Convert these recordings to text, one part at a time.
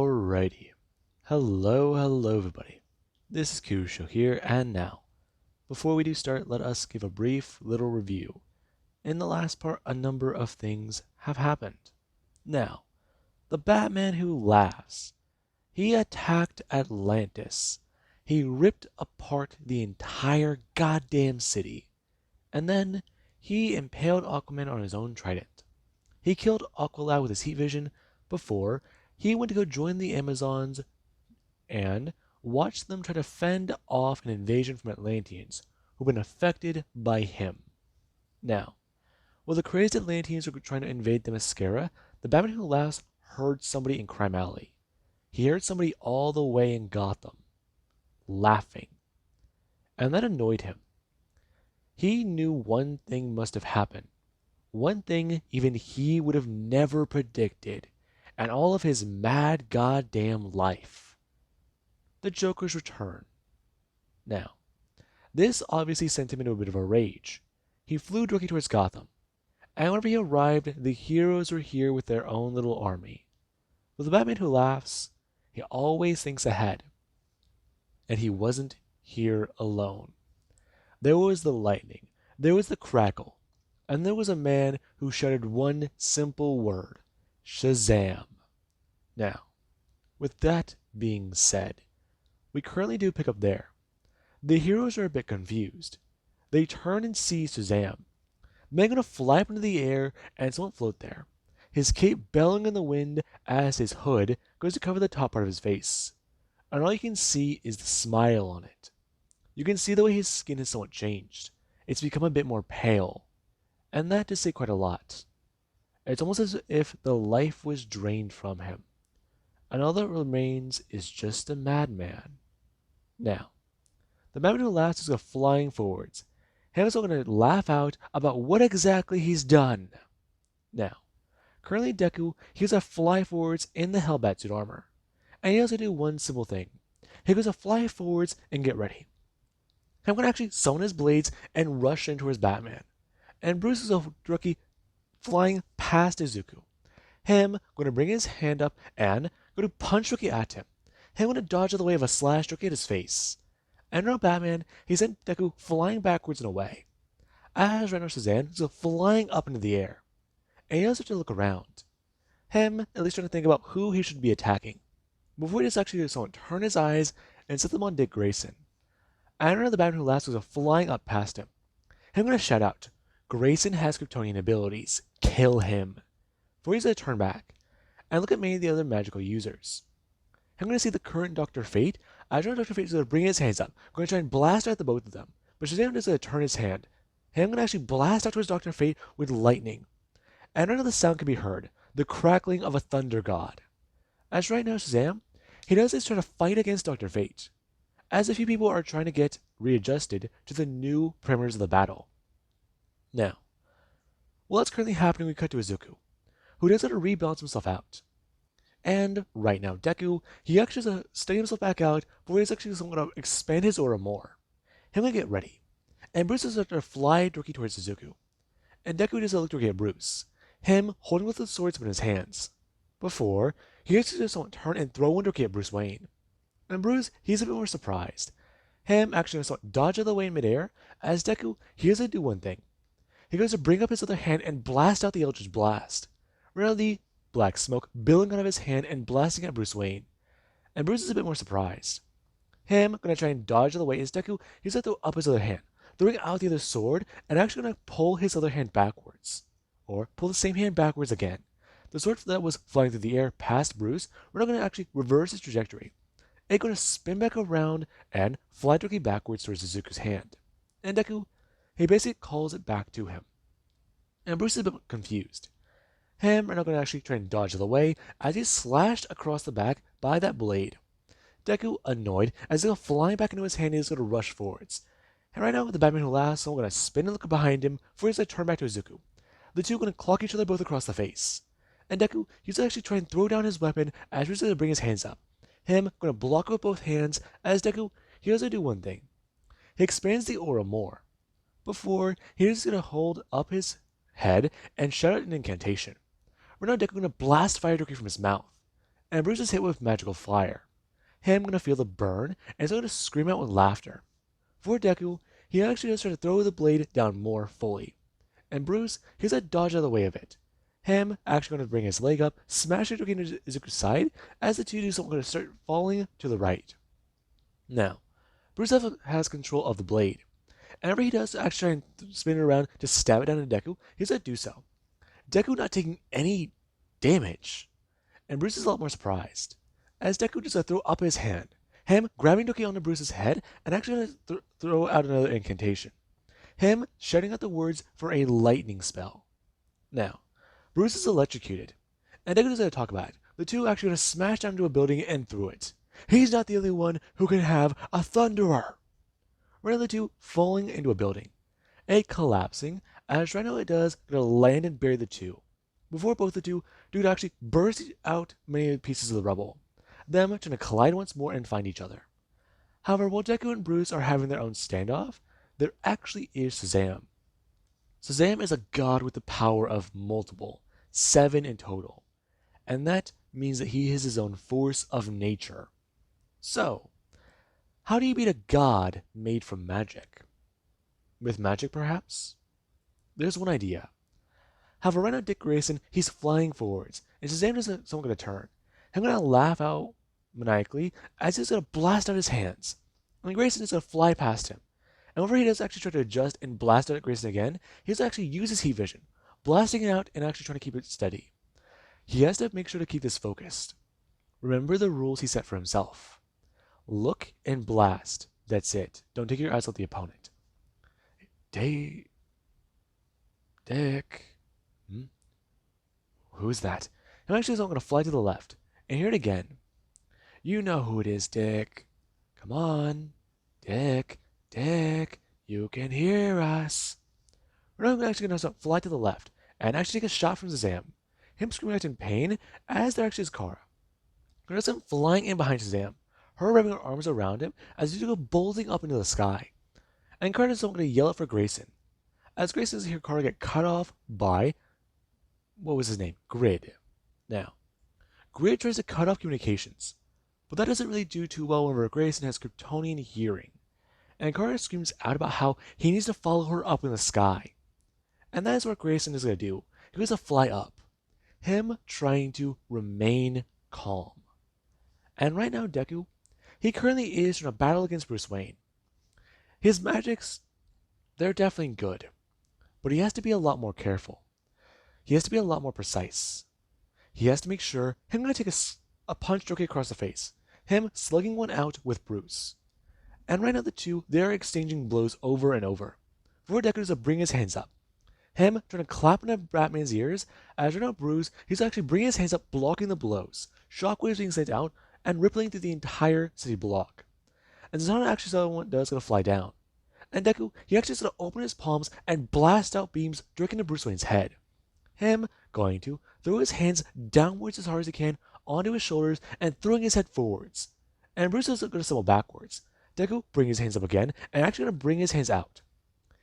Alrighty. Hello everybody. This is Kirusho here, and now, before we do start, let us give a brief little review. In the last part, a number of things have happened. Now, the Batman who laughs. He attacked Atlantis. He ripped apart the entire goddamn city. And then, he impaled Aquaman on his own trident. He killed Aqualad with his heat vision before he went to go join the Amazons and watch them try to fend off an invasion from Atlanteans who've been affected by him. Now, while the crazed Atlanteans were trying to invade Themyscira, the Batman who laughs heard somebody in Crime Alley. He heard somebody all the way in Gotham, laughing. And that annoyed him. He knew one thing must have happened. One thing even he would have never predicted in all of his mad goddamn life. The Joker's return. Now, this obviously sent him into a bit of a rage. He flew directly towards Gotham, and whenever he arrived, the heroes were here with their own little army. With the Batman who laughs, he always thinks ahead. And he wasn't here alone. There was the lightning, there was the crackle, and there was a man who shouted one simple word, Shazam. Now, with that being said, we currently do pick up there. The heroes are a bit confused. They turn and see Shazam. Man gonna fly up into the air and someone float there. His cape bellowing in the wind as his hood goes to cover the top part of his face. And all you can see is the smile on it. You can see the way his skin has somewhat changed. It's become a bit more pale. And that does say quite a lot. It's almost as if the life was drained from him. And all that remains is just a madman. Now, the madman who laughs is flying forwards. Ham's going to laugh out about what exactly he's done. Now, currently Deku, he goes to fly forwards in the Hellbat suit armor. And he has to do one simple thing. He goes to fly forwards and get ready. I'm going to actually summon his blades and rush in towards Batman. And Bruce is a rookie flying past Izuku. Him going to bring his hand up and going to punch Rookie at him. Him going to dodge out of the way of a slash Rookie at his face. And now Batman, he sent Deku flying backwards and away. As Rhino Shazam is flying up into the air. And he doesn't have to look around. Him at least trying to think about who he should be attacking. Before he just actually someone turn his eyes and set them on Dick Grayson. And now the Batman who laughs was flying up past him. Him going to shout out, Grayson has Kryptonian abilities. Kill him. Before he's going to turn back and look at many of the other magical users. I'm going to see the current Dr. Fate. As Dr. Fate is going to bring his hands up. I'm going to try and blast out the both of them. But Shazam is going to turn his hand. And I'm going to actually blast out towards Dr. Fate with lightning. And right now the sound can be heard. The crackling of a thunder god. As right now Shazam, he does is try to fight against Dr. Fate. As a few people are trying to get readjusted to the new parameters of the battle. Now, while that's currently happening, we cut to Izuku, who does have to rebalance himself out. And right now, Deku, he actually has to steady himself back out before he's actually going to expand his aura more. Him going to get ready. And Bruce is going to fly directly towards Izuku. And Deku does look directly at Bruce, him holding with the swords in his hands. Before, he actually just want to turn and throw one directly at Bruce Wayne. And Bruce, he's a bit more surprised. Him actually going to dodge out of the way in midair, as Deku, he has to do one thing. He goes to bring up his other hand and blast out the Eldritch Blast. Right now the black smoke billowing out of his hand and blasting at Bruce Wayne. And Bruce is a bit more surprised. Him gonna try and dodge out of the way as Deku, he's gonna throw up his other hand, throwing out the other sword, and actually gonna pull his other hand backwards. Or pull the same hand backwards again. The sword that was flying through the air past Bruce, we're not gonna actually reverse its trajectory. It's gonna spin back around and fly directly backwards towards Izuku's hand. And Deku, he basically calls it back to him. And Bruce is a bit confused. Him are not going to actually try and dodge out of the way as he's slashed across the back by that blade. Deku, annoyed, as he'll flying back into his hand, he's going to rush forwards. And right now, with the Batman who laughs, I'm going to spin and look behind him before he's going to turn back to Izuku. The two are going to clock each other both across the face. And Deku, he's going to actually try and throw down his weapon as Bruce is going to bring his hands up. Him going to block with both hands as Deku, he has to do one thing. He expands the aura more. Before, he's going to hold up his head and shout out an incantation. Right now, Deku going to blast fire directly from his mouth. and Bruce is hit with magical fire. Him gonna feel the burn, and is gonna scream out with laughter. For Deku, he actually does try to throw the blade down more fully. And Bruce, he's gonna dodge out of the way of it. Him actually gonna bring his leg up, smash it into Izuku's side, as the two do so gonna start falling to the right. Now, Bruce has control of the blade. And whenever he does actually try and spin it around to stab it down to Deku, he's gonna do so. Deku not taking any damage. And Bruce is a lot more surprised, as Deku just throw up his hand, him grabbing Doki onto Bruce's head and actually throw out another incantation, him shouting out the words for a lightning spell. Now, Bruce is electrocuted, and Deku doesn't talk about it. The two are actually going to smash down into a building and through it. He's not the only one who can have a thunderer. One of the two falling into a building, it collapsing, as right now it does going to land and bury the two. Before both the two do actually burst out many pieces of the rubble, them trying to collide once more and find each other. However, while Deku and Bruce are having their own standoff, there actually is Shazam. Shazam is a god with the power of multiple, 7 in total, and that means that he is his own force of nature. So, how do you beat a god made from magic? With magic, perhaps? There's one idea. However, right now Dick Grayson, he's flying forwards, and Shazam isn't someone going to turn. I'm going to laugh out maniacally as he's going to blast out his hands. And Grayson is going to fly past him. And whenever he does actually try to adjust and blast out at Grayson again, he has to actually use his heat vision, blasting it out and actually trying to keep it steady. He has to make sure to keep this focused. Remember the rules he set for himself. Look and blast. That's it. Don't take your eyes off the opponent. Dick. Who's that? I'm actually going to fly to the left and hear it again. You know who it is, Dick. Come on. Dick, you can hear us. I'm actually going to fly to the left and actually take a shot from Shazam. Him screaming out in pain as there actually is Kara. There's him flying in behind Shazam, her wrapping her arms around him as he go bolting up into the sky. And Kara is going to yell out for Grayson. As Grayson hears Kara get cut off by, what was his name? Grid. Now, Grid tries to cut off communications, but that doesn't really do too well whenever Grayson has Kryptonian hearing. And Kara screams out about how he needs to follow her up in the sky. And that is what Grayson is going to do. He goes to fly up. Him trying to remain calm. And right now, Deku, he currently is in a battle against Bruce Wayne. His magics, they're definitely good, but he has to be a lot more careful. He has to be a lot more precise. He has to make sure him going to take a punch directly across the face. Him slugging one out with Bruce. And right now the two, they're exchanging blows over and over. Before Deku does to bring his hands up. Him trying to clap into Batman's ears, as right now Bruce, he's actually bringing his hands up, blocking the blows. Shockwaves being sent out, and rippling through the entire city block. And Zatanna actually saw what does going to fly down. And Deku, he actually is going to open his palms and blast out beams directly into Bruce Wayne's head. Him going to throw his hands downwards as hard as he can onto his shoulders and throwing his head forwards. And Bruce is going to stumble backwards. Deku bring his hands up again and actually going to bring his hands out.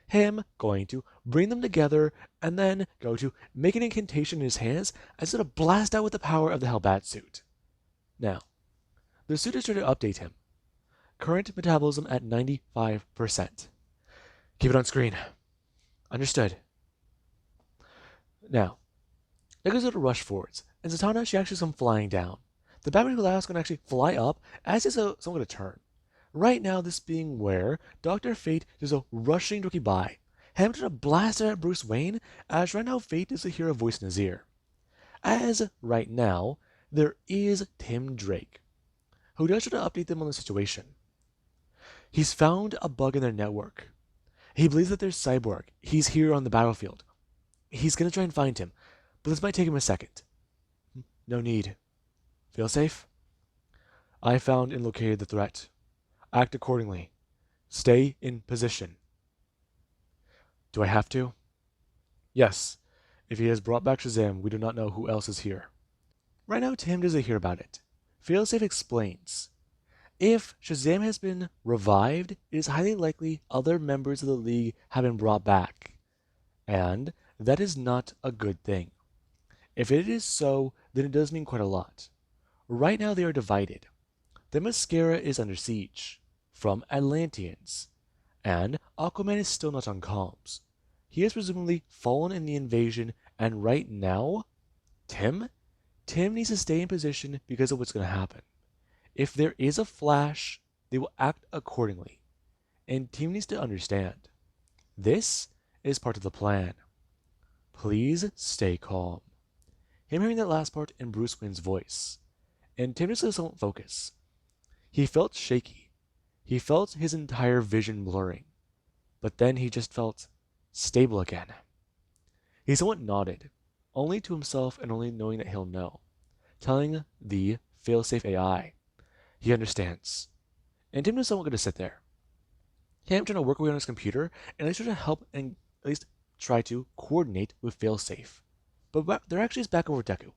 Him going to bring them together and then go to make an incantation in his hands as going to blast out with the power of the Hellbat suit. Now, the suit is trying to update him. Current metabolism at 95%. Keep it on screen. Understood. Now, Deku's going to rush forwards, and Zatanna, she actually comes flying down. The Batman who allows going to actually fly up as is someone going to turn. Right now, this being where Dr. Fate is a rushing Rookie by. Him trying to blast it at Bruce Wayne, as right now Fate does hear a voice in his ear. As right now, there is Tim Drake, who does try to update them on the situation. He's found a bug in their network. He believes that there's Cyborg. He's here on the battlefield. He's going to try and find him, but this might take him a second. No need. Feel safe? I found and located the threat. Act accordingly. Stay in position. Do I have to? Yes. If he has brought back Shazam, we do not know who else is here. Right now, Tim doesn't hear about it. Failsafe explains. If Shazam has been revived, it is highly likely other members of the League have been brought back. And that is not a good thing. If it is so, then it does mean quite a lot. Right now they are divided. The Mascara is under siege from Atlanteans, and Aquaman is still not on comms. He has presumably fallen in the invasion, and right now, Tim? Tim needs to stay in position because of what's going to happen. If there is a flash, they will act accordingly. And Tim needs to understand. This is part of the plan. Please stay calm. Him hearing that last part in Bruce Wayne's voice, and Tim just doesn't focus. He felt shaky. He felt his entire vision blurring. But then he just felt stable again. He somewhat nodded, only to himself and only knowing that he'll know, telling the failsafe AI. He understands. And Tim is not going to sit there. Him trying to work away on his computer and at least try to help and at least try to coordinate with failsafe. But they're actually back over Deku.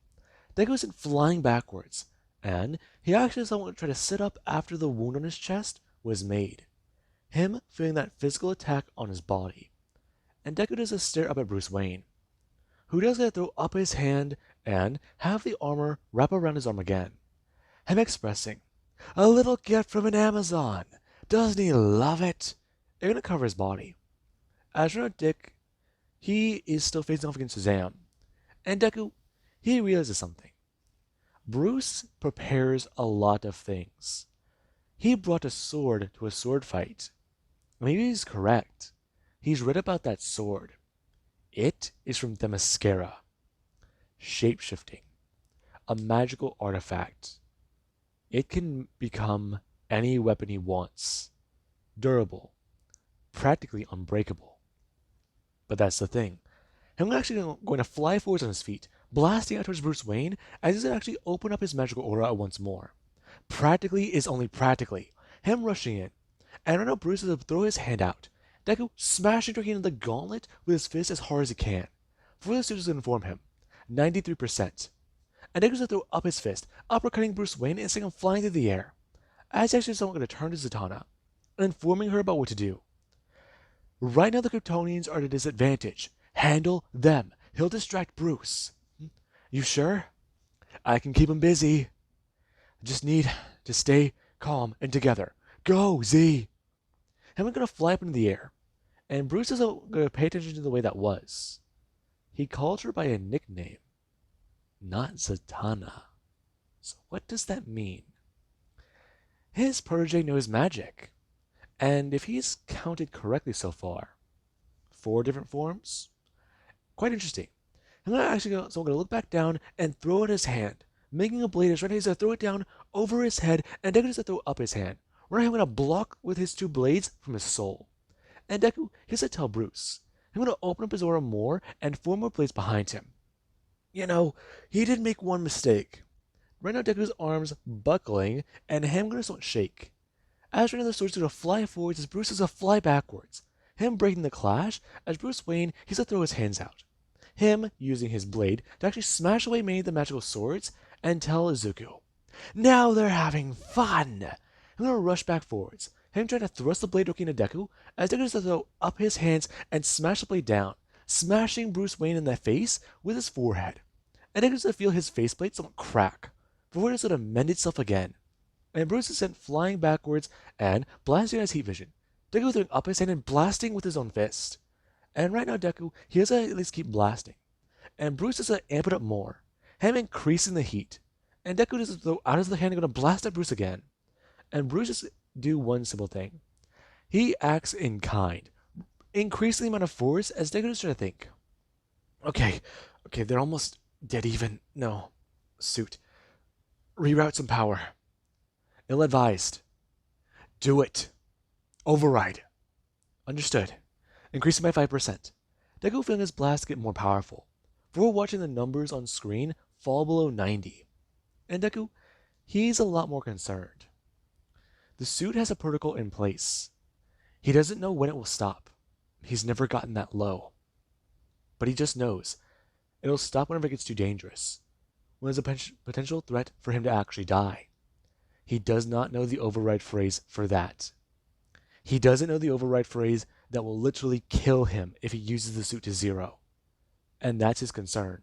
Deku isn't flying backwards, and he actually someone try to sit up after the wound on his chest was made. Him feeling that physical attack on his body. And Deku does a stare up at Bruce Wayne, who does get to throw up his hand and have the armor wrap around his arm again. Him expressing, "A little gift from an Amazon. Doesn't he love it?" They're gonna cover his body. As for Dick, he is still facing off against Shazam. And Deku, he realizes something. Bruce prepares a lot of things. He brought a sword to a sword fight. Maybe he's correct. He's read about that sword. It is from Themyscira. Shape-shifting. A magical artifact. It can become any weapon he wants. Durable. Practically unbreakable. But that's the thing. I'm actually going to fly forwards on his feet, blasting out towards Bruce Wayne as he's going to actually open up his magical aura once more. Practically is only practically. Him rushing in. And right now Bruce is to throw his hand out. Deku smashing into the gauntlet with his fist as hard as he can. Before the suit is to inform him. 93%. And Deku's to throw up his fist, uppercutting Bruce Wayne and sending him flying through the air. As he actually is going to turn to Zatanna, and informing her about what to do. Right now the Kryptonians are at a disadvantage. Handle them. He'll distract Bruce. You sure? I can keep him busy. Just need to stay calm and together. Go, Z! And we're going to fly up into the air. And Bruce isn't going to pay attention to the way that was. He called her by a nickname. Not Zatanna. So what does that mean? His protege knows magic. And if he's counted correctly so far, 4 different forms? Quite interesting. I'm going to look back down and throw at his hand, making a blade as ready as to throw it down over his head, and Deku is to throw up his hand. Right, I'm going to block with his 2 blades from his soul. And Deku, he's to tell Bruce. I'm going to open up his aura more and 4 more blades behind him. You know, he did make one mistake. Right now Deku's arms buckling, and him going to shake. As right now the sword's going to fly forwards as Bruce is to fly backwards. Him breaking the clash, as Bruce Wayne, he's to throw his hands out. Him using his blade to actually smash away many of the magical swords and tell Izuku, "Now they're having fun!" I'm going to rush back forwards. Him trying to thrust the blade directly into Deku, as Deku is to throw up his hands and smash the blade down, smashing Bruce Wayne in the face with his forehead. And Deku is to feel his faceplate somewhat crack, before it is to mend itself again. And Bruce is sent flying backwards and blasting at his heat vision. Deku throwing up his hand and blasting with his own fist. And right now Deku, he has to at least keep blasting. And Bruce is to amp it up more, him increasing the heat. And Deku is to throw out of the hand and going to blast at Bruce again. And Bruce just do one simple thing. He acts in kind, increasing the amount of force as Deku is trying to think. Okay, they're almost dead even. No, suit. Reroute some power. Ill-advised. Do it. Override. Understood. Increasing by 5%. Deku feeling his blast get more powerful. Before watching the numbers on screen fall below 90. And Deku, he's a lot more concerned. The suit has a protocol in place. He doesn't know when it will stop. He's never gotten that low. But he just knows. It'll stop whenever it gets too dangerous. When there's a potential threat for him to actually die. He does not know the override phrase for that. He doesn't know the override phrase that will literally kill him if he uses the suit to 0. And that's his concern.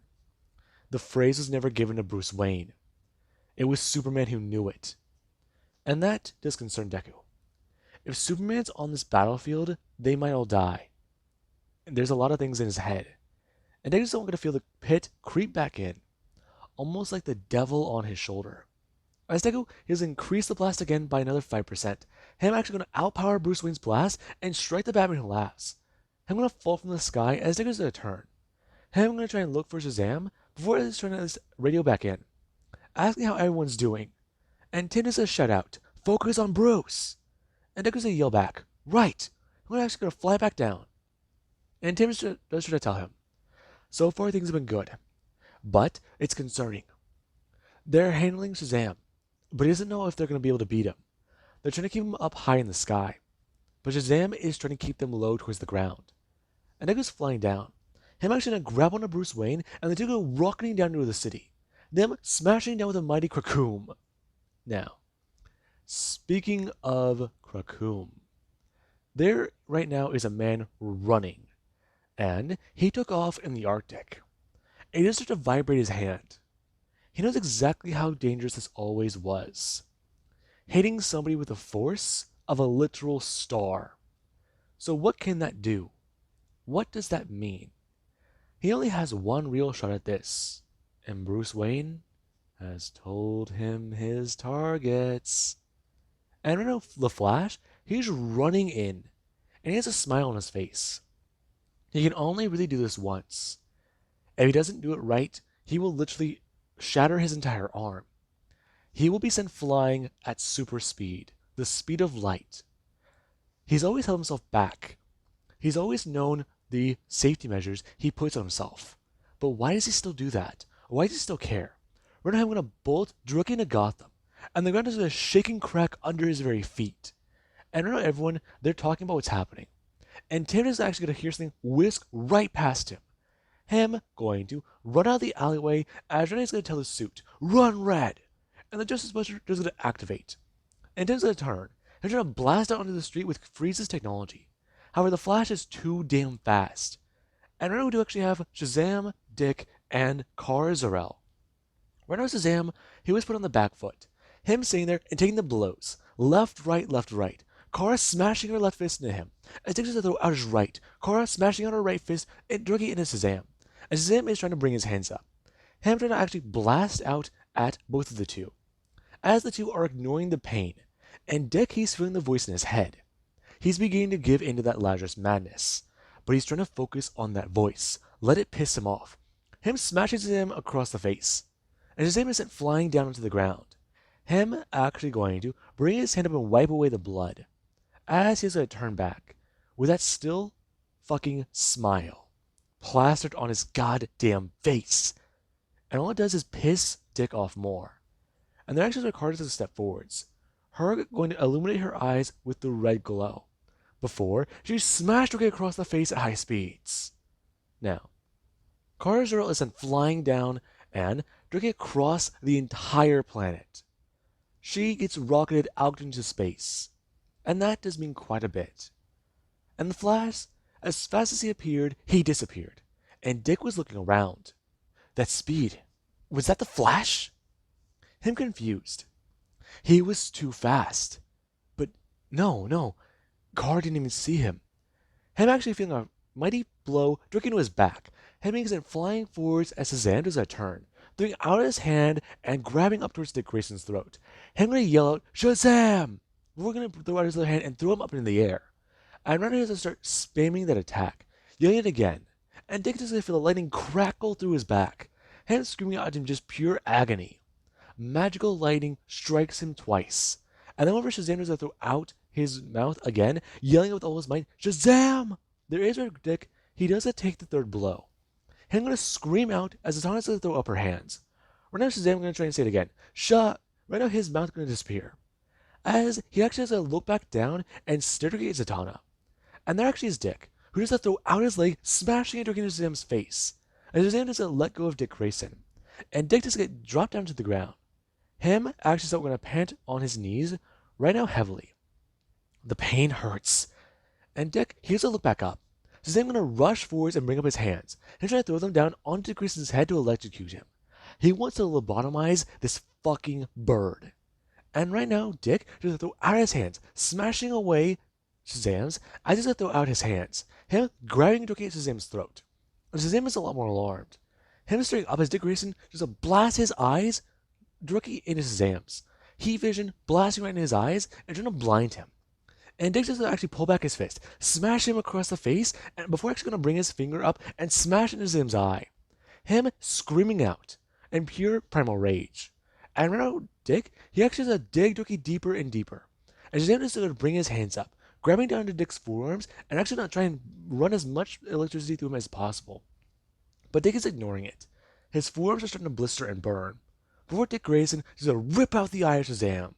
The phrase was never given to Bruce Wayne. It was Superman who knew it. And that does concern Deku. If Superman's on this battlefield, they might all die. And there's a lot of things in his head. And Deku's not going to feel the pit creep back in, almost like the devil on his shoulder. As Deku, he has increased the blast again by another 5%. Him actually going to outpower Bruce Wayne's blast and strike the Batman who laughs. Him going to fall from the sky as Deku's going to turn. Him going to try and look for Shazam before he's trying to radio back in, asking how everyone's doing. And Tim is going to shout out, "Focus on Bruce!" And Deku's going to yell back, "Right! I'm actually going to fly back down." And Tim does try to tell him, "So far things have been good, but it's concerning. They're handling Shazam, but he doesn't know if they're going to be able to beat him. They're trying to keep him up high in the sky, but Shazam is trying to keep them low towards the ground." And Deku's flying down. Him actually going to grab onto Bruce Wayne, and the two go rocketing down into the city. Them smashing down with a mighty Krakoom. Now, speaking of Krakoom, there right now is a man running, and he took off in the Arctic. And he just started to vibrate his hand. He knows exactly how dangerous this always was. Hitting somebody with the force of a literal star. So what can that do? What does that mean? He only has one real shot at this, and Bruce Wayne has told him his targets. And right now, the Flash, he's running in, and he has a smile on his face. He can only really do this once. If he doesn't do it right, he will literally shatter his entire arm. He will be sent flying at super speed, the speed of light. He's always held himself back. He's always known the safety measures he puts on himself. But why does he still do that? Why does he still care? Right now I'm going to bolt directly into Gotham, and the ground is going to shake and crack under his very feet. And right now everyone, they're talking about what's happening. And Tim is actually going to hear something whisk right past him. Him going to run out of the alleyway as Renee is going to tell his suit, "Run, Red!" And the Justice Buster is going to activate. And Tim's going to turn and try to blast out onto the street with Freeze's technology. However, the Flash is too damn fast. And right now we do actually have Shazam, Dick, and Kar-Zor-El. Right now Shazam, he was put on the back foot. Him sitting there and taking the blows. Left, right. Kara smashing her left fist into him. As Dick is to throw out his right. Kara smashing out her right fist and directly into Shazam. And Shazam is trying to bring his hands up. Him trying to actually blast out at both of the two. As the two are ignoring the pain. And Dick, he's feeling the voice in his head. He's beginning to give into that Lazarus madness. But he's trying to focus on that voice. Let it piss him off. Him smashes him across the face. And Shazam is sent flying down onto the ground. Him actually going to bring his hand up and wipe away the blood. As he's going to turn back. With that still fucking smile. Plastered on his goddamn face. And all it does is piss Dick off more. And they're actually Ricardo to step forwards. Her going to illuminate her eyes with the red glow. Before she smashed Ricky across the face at high speeds. Now, Kar-Zor-El is sent flying down and directly across the entire planet. She gets rocketed out into space. And that does mean quite a bit. And the Flash, as fast as he appeared, he disappeared. And Dick was looking around. That speed, was that the Flash? Him confused. He was too fast. But no, Gar didn't even see him. Him actually feeling a mighty blow directly into his back. Him makes it flying forwards as Shazam does a turn, throwing out his hand and grabbing up towards Dick Grayson's throat. Him going to yell out, "Shazam!" We're going to throw out his other hand and throw him up in the air. And Runner has to start spamming that attack, yelling it again. And Dick is going to feel the lightning crackle through his back. Him screaming out at him just pure agony. Magical lightning strikes him twice. And then whenever Shazam does to throw out his mouth again, yelling with all his might, "Shazam!" There is where Dick, he does take the third blow. Him going to scream out as Zatanna is going to throw up her hands. Right now Shazam going to try and say it again. Shut! Right now his mouth going to disappear. As he actually has to look back down and stare at Zatanna. And there actually is Dick, who does to throw out his leg, smashing it into Shazam's face. And Shazam does to let go of Dick Grayson. And Dick does get dropped down to the ground. Him actually is going to pant on his knees, right now heavily. The pain hurts. And Dick, he has to look back up. Shazam going to rush forwards and bring up his hands, and try to throw them down onto Grayson's head to electrocute him. He wants to lobotomize this fucking bird. And right now, Dick just throw out his hands, smashing away Shazam's as he's gonna throw out his hands. Him grabbing Doki at Shazam's throat. And Shazam is a lot more alarmed. Him staring up as Dick Grayson just blasts his eyes directly into Shazam's. Heat vision blasting right in his eyes and trying to blind him. And Dick just actually pull back his fist, smash him across the face, and before actually gonna bring his finger up and smash into Shazam's eye. Him screaming out in pure primal rage. And right now, Dick, he actually has to dig Doki deeper and deeper. And Shazam is going to bring his hands up, grabbing down to Dick's forearms, and actually not try and run as much electricity through him as possible. But Dick is ignoring it. His forearms are starting to blister and burn. Before Dick Grayson is going to rip out the eye of Shazam.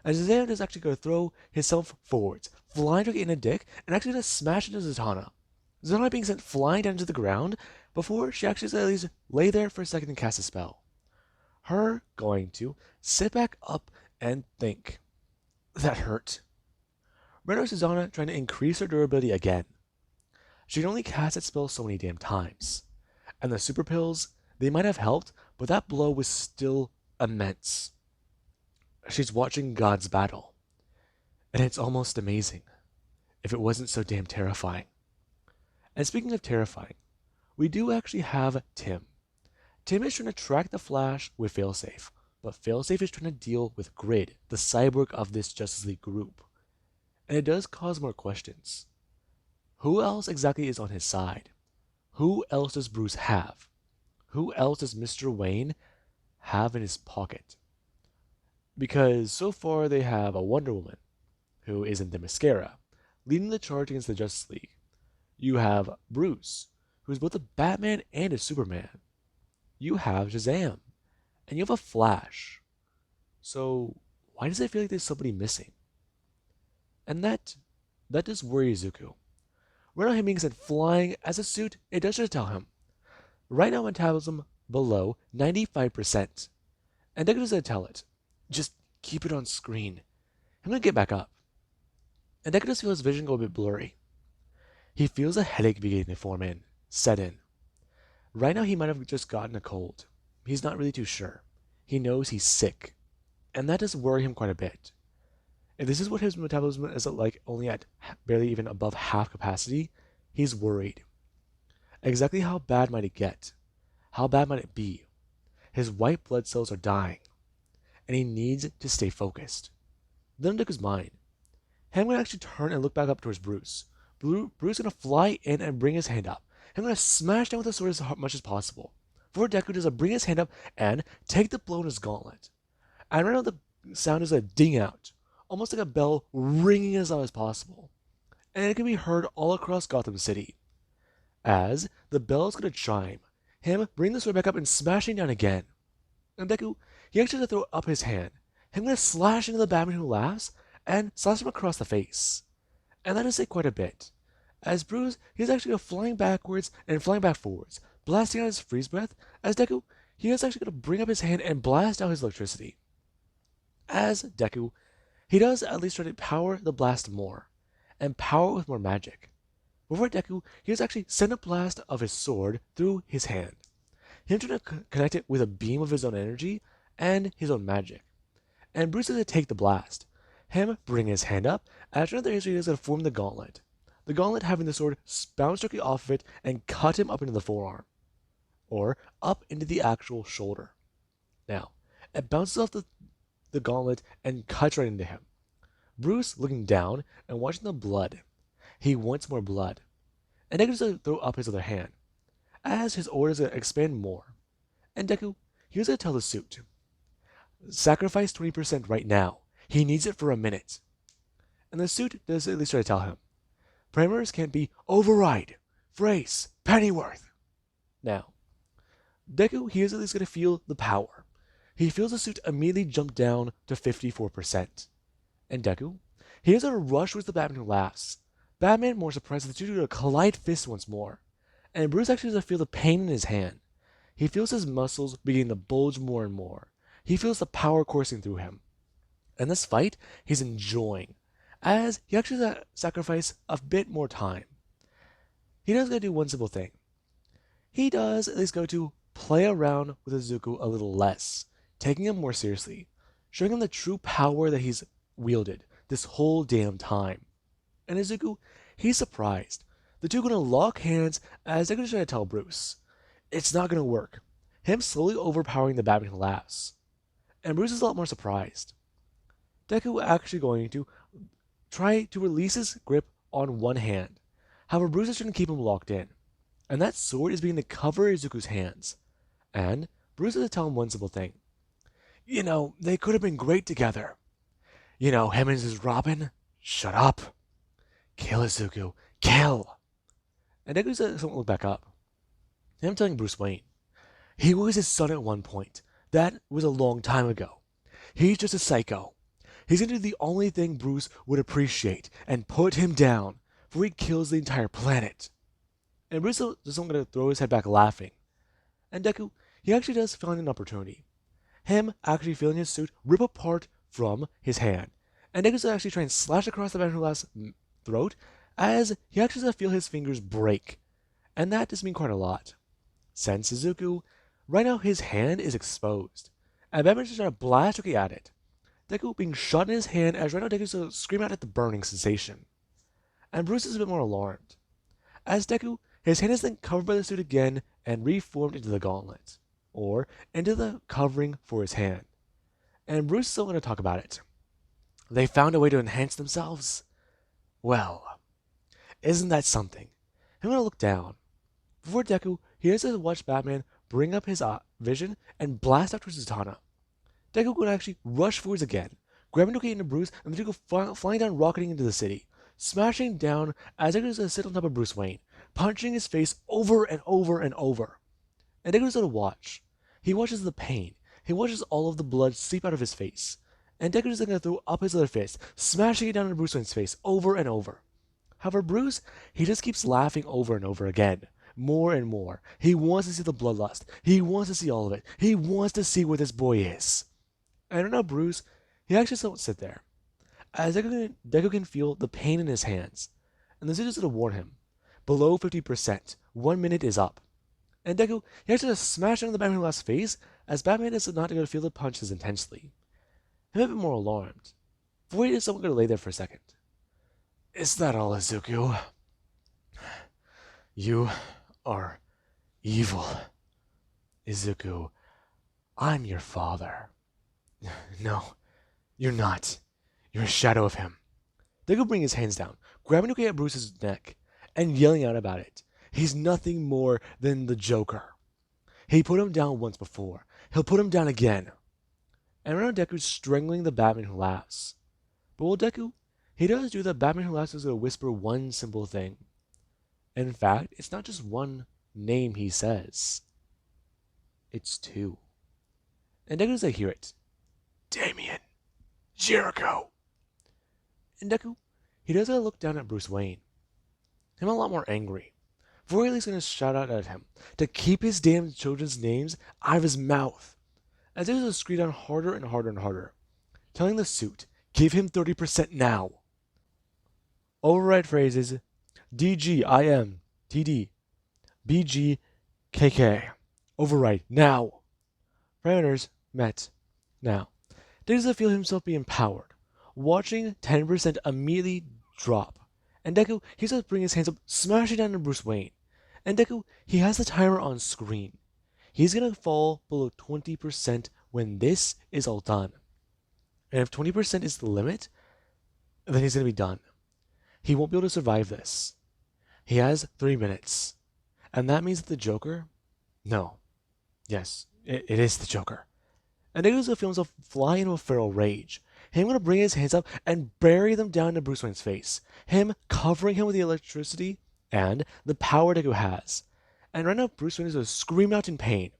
And Shazam is actually going to throw himself forwards, flying Doki into Dick, and actually going to smash into Zatanna. Zatanna being sent flying down to the ground before she actually at least lay there for a second and cast a spell. Her going to sit back up and think. That hurt. Right now, Susanna trying to increase her durability again. She can only cast that spell so many damn times. And the super pills, they might have helped, but that blow was still immense. She's watching God's battle. And it's almost amazing. If it wasn't so damn terrifying. And speaking of terrifying, we do actually have Tim. Tim is trying to track the Flash with Failsafe, but Failsafe is trying to deal with Grid, the cyborg of this Justice League group. And it does cause more questions. Who else exactly is on his side? Who else does Bruce have? Who else does Mr. Wayne have in his pocket? Because so far they have a Wonder Woman, who is in the mascara, leading the charge against the Justice League. You have Bruce, who is both a Batman and a Superman. You have Shazam, and you have a Flash. So why does it feel like there's somebody missing? And that does worry Izuku. Right now him being sent flying as a suit, it does just tell him. Right now metabolism below 95%. And Deku doesn't tell it. Just keep it on screen. I'm gonna get back up. And Deku does feel his vision go a bit blurry. He feels a headache beginning to set in. Right now he might have just gotten a cold. He's not really too sure. He knows he's sick. And that does worry him quite a bit. If this is what his metabolism is like, only at barely even above half capacity, he's worried. Exactly how bad might it get? How bad might it be? His white blood cells are dying. And he needs to stay focused. Then Deku's mind. Ham gonna actually turn and look back up towards Bruce. Bruce gonna fly in and bring his hand up. I'm gonna smash down with the sword as much as possible. Before Deku does bring his hand up and take the blow in his gauntlet. And right now the sound is a ding out, almost like a bell ringing as loud as possible. And it can be heard all across Gotham City. As the bell is gonna chime, him bring the sword back up and smashing down again. And Deku, he actually has to throw up his hand. Him gonna slash into the Batman who laughs and slash him across the face. And that is quite a bit. As Bruce, he's actually flying backwards and flying back forwards, blasting out his freeze breath. As Deku, he is actually going to bring up his hand and blast out his electricity. As Deku, he does at least try to power the blast more, and power it with more magic. Before Deku, he does actually send a blast of his sword through his hand. Him trying to connect it with a beam of his own energy and his own magic. And Bruce is to take the blast. Him bring his hand up, and after another history, he is going to form the gauntlet. The gauntlet having the sword bounce directly off of it and cut him up into the forearm. Or up into the actual shoulder. Now, it bounces off the gauntlet and cuts right into him. Bruce looking down and watching the blood. He wants more blood. And Deku does throw up his other hand. As his orders expand more. And Deku, he was going to tell the suit. Sacrifice 20% right now. He needs it for a minute. And the suit does at least try to tell him. Parameters can't be override, phrase, Pennyworth. Now, Deku, he is at least going to feel the power. He feels the suit immediately jump down to 54%. And Deku, he is going to rush with the Batman who laughs. Batman more surprised that the two are going to collide fists once more. And Bruce actually doesn't feel the pain in his hand. He feels his muscles beginning to bulge more and more. He feels the power coursing through him. And this fight, he's enjoying, as he actually sacrifice a bit more time. He does go do one simple thing. He does at least go to play around with Izuku a little less, taking him more seriously, showing him the true power that he's wielded this whole damn time. And Izuku, he's surprised. The two gonna lock hands as they're gonna try to tell Bruce. It's not gonna work. Him slowly overpowering the Batman who laughs. And Bruce is a lot more surprised. Deku actually going to try to release his grip on one hand. However, Bruce is trying to keep him locked in. And that sword is beginning to cover Izuku's hands. And Bruce has to tell him one simple thing. They could have been great together. Him and his Robin. Shut up. Kill Izuku. Kill. And Deku doesn't look back up. And I'm telling Bruce Wayne. He was his son at one point. That was a long time ago. He's just a psycho. He's gonna do the only thing Bruce would appreciate and put him down before he kills the entire planet. And Bruce isn't gonna throw his head back laughing. And Deku, he actually does find an opportunity. Him actually feeling his suit rip apart from his hand. And Deku's actually trying to slash across the Batman's throat as he actually does feel his fingers break. And that does mean quite a lot. Since Izuku, right now his hand is exposed. And Batman's just trying to blast Rookie at it. Deku being shot in his hand as right now Deku's screaming out at the burning sensation. And Bruce is a bit more alarmed. As Deku, his hand is then covered by the suit again and reformed into the gauntlet. Or into the covering for his hand. And Bruce is still going to talk about it. They found a way to enhance themselves? Well, isn't that something? I'm going to look down. Before Deku, he has to watch Batman bring up his vision and blast after Zatanna. Deku would actually rush forwards again, grabbing Rookie into Bruce, and the Deku flying down, rocketing into the city, smashing down as Deku is going to sit on top of Bruce Wayne, punching his face over and over and over. And Deku is going to watch. He watches the pain. He watches all of the blood seep out of his face. And Deku is going to throw up his other fist, smashing it down into Bruce Wayne's face over and over. However, Bruce, he just keeps laughing over and over again. More and more. He wants to see the bloodlust. He wants to see all of it. He wants to see where this boy is. And right now, Bruce, he actually doesn't sit there. As Deku can feel the pain in his hands. And the suit is going to warn him. Below 50%. 1 minute is up. And Deku, he actually just smashed on the Batman last face, as Batman is not going to feel the punches intensely. I'm a bit more alarmed. Void is someone going to lay there for a second. Is that all, Izuku? You are evil. Izuku, I'm your father. No, you're not. You're a shadow of him. Deku bring his hands down, grabbing Rookie at Bruce's neck, and yelling out about it. He's nothing more than the Joker. He put him down once before. He'll put him down again. And right now Deku's strangling the Batman who laughs. But while Deku, he does do that, Batman who laughs is going to whisper one simple thing. In fact, it's not just one name he says. It's two. And Deku doesn't hear it. Damien. Jericho. And Deku, he does look down at Bruce Wayne. Him a lot more angry. Royal's going to shout out at him to keep his damn children's names out of his mouth. As Deku does scream down harder and harder and harder, telling the suit, give him 30% now. Override phrases DGIM TD BGKK. Override now. Parameters met now. Deku does feel himself be empowered, watching 10% immediately drop. And Deku, he's going to bring his hands up, smashing down on Bruce Wayne. And Deku, he has the timer on screen. He's going to fall below 20% when this is all done. And if 20% is the limit, then he's going to be done. He won't be able to survive this. He has 3 minutes. And that means that the Joker? No. Yes, it is the Joker. And Deku's going to feel himself fly into a feral rage. Him going to bring his hands up and bury them down into Bruce Wayne's face. Him covering him with the electricity and the power Deku has. And right now, Bruce Wayne is going to scream out in pain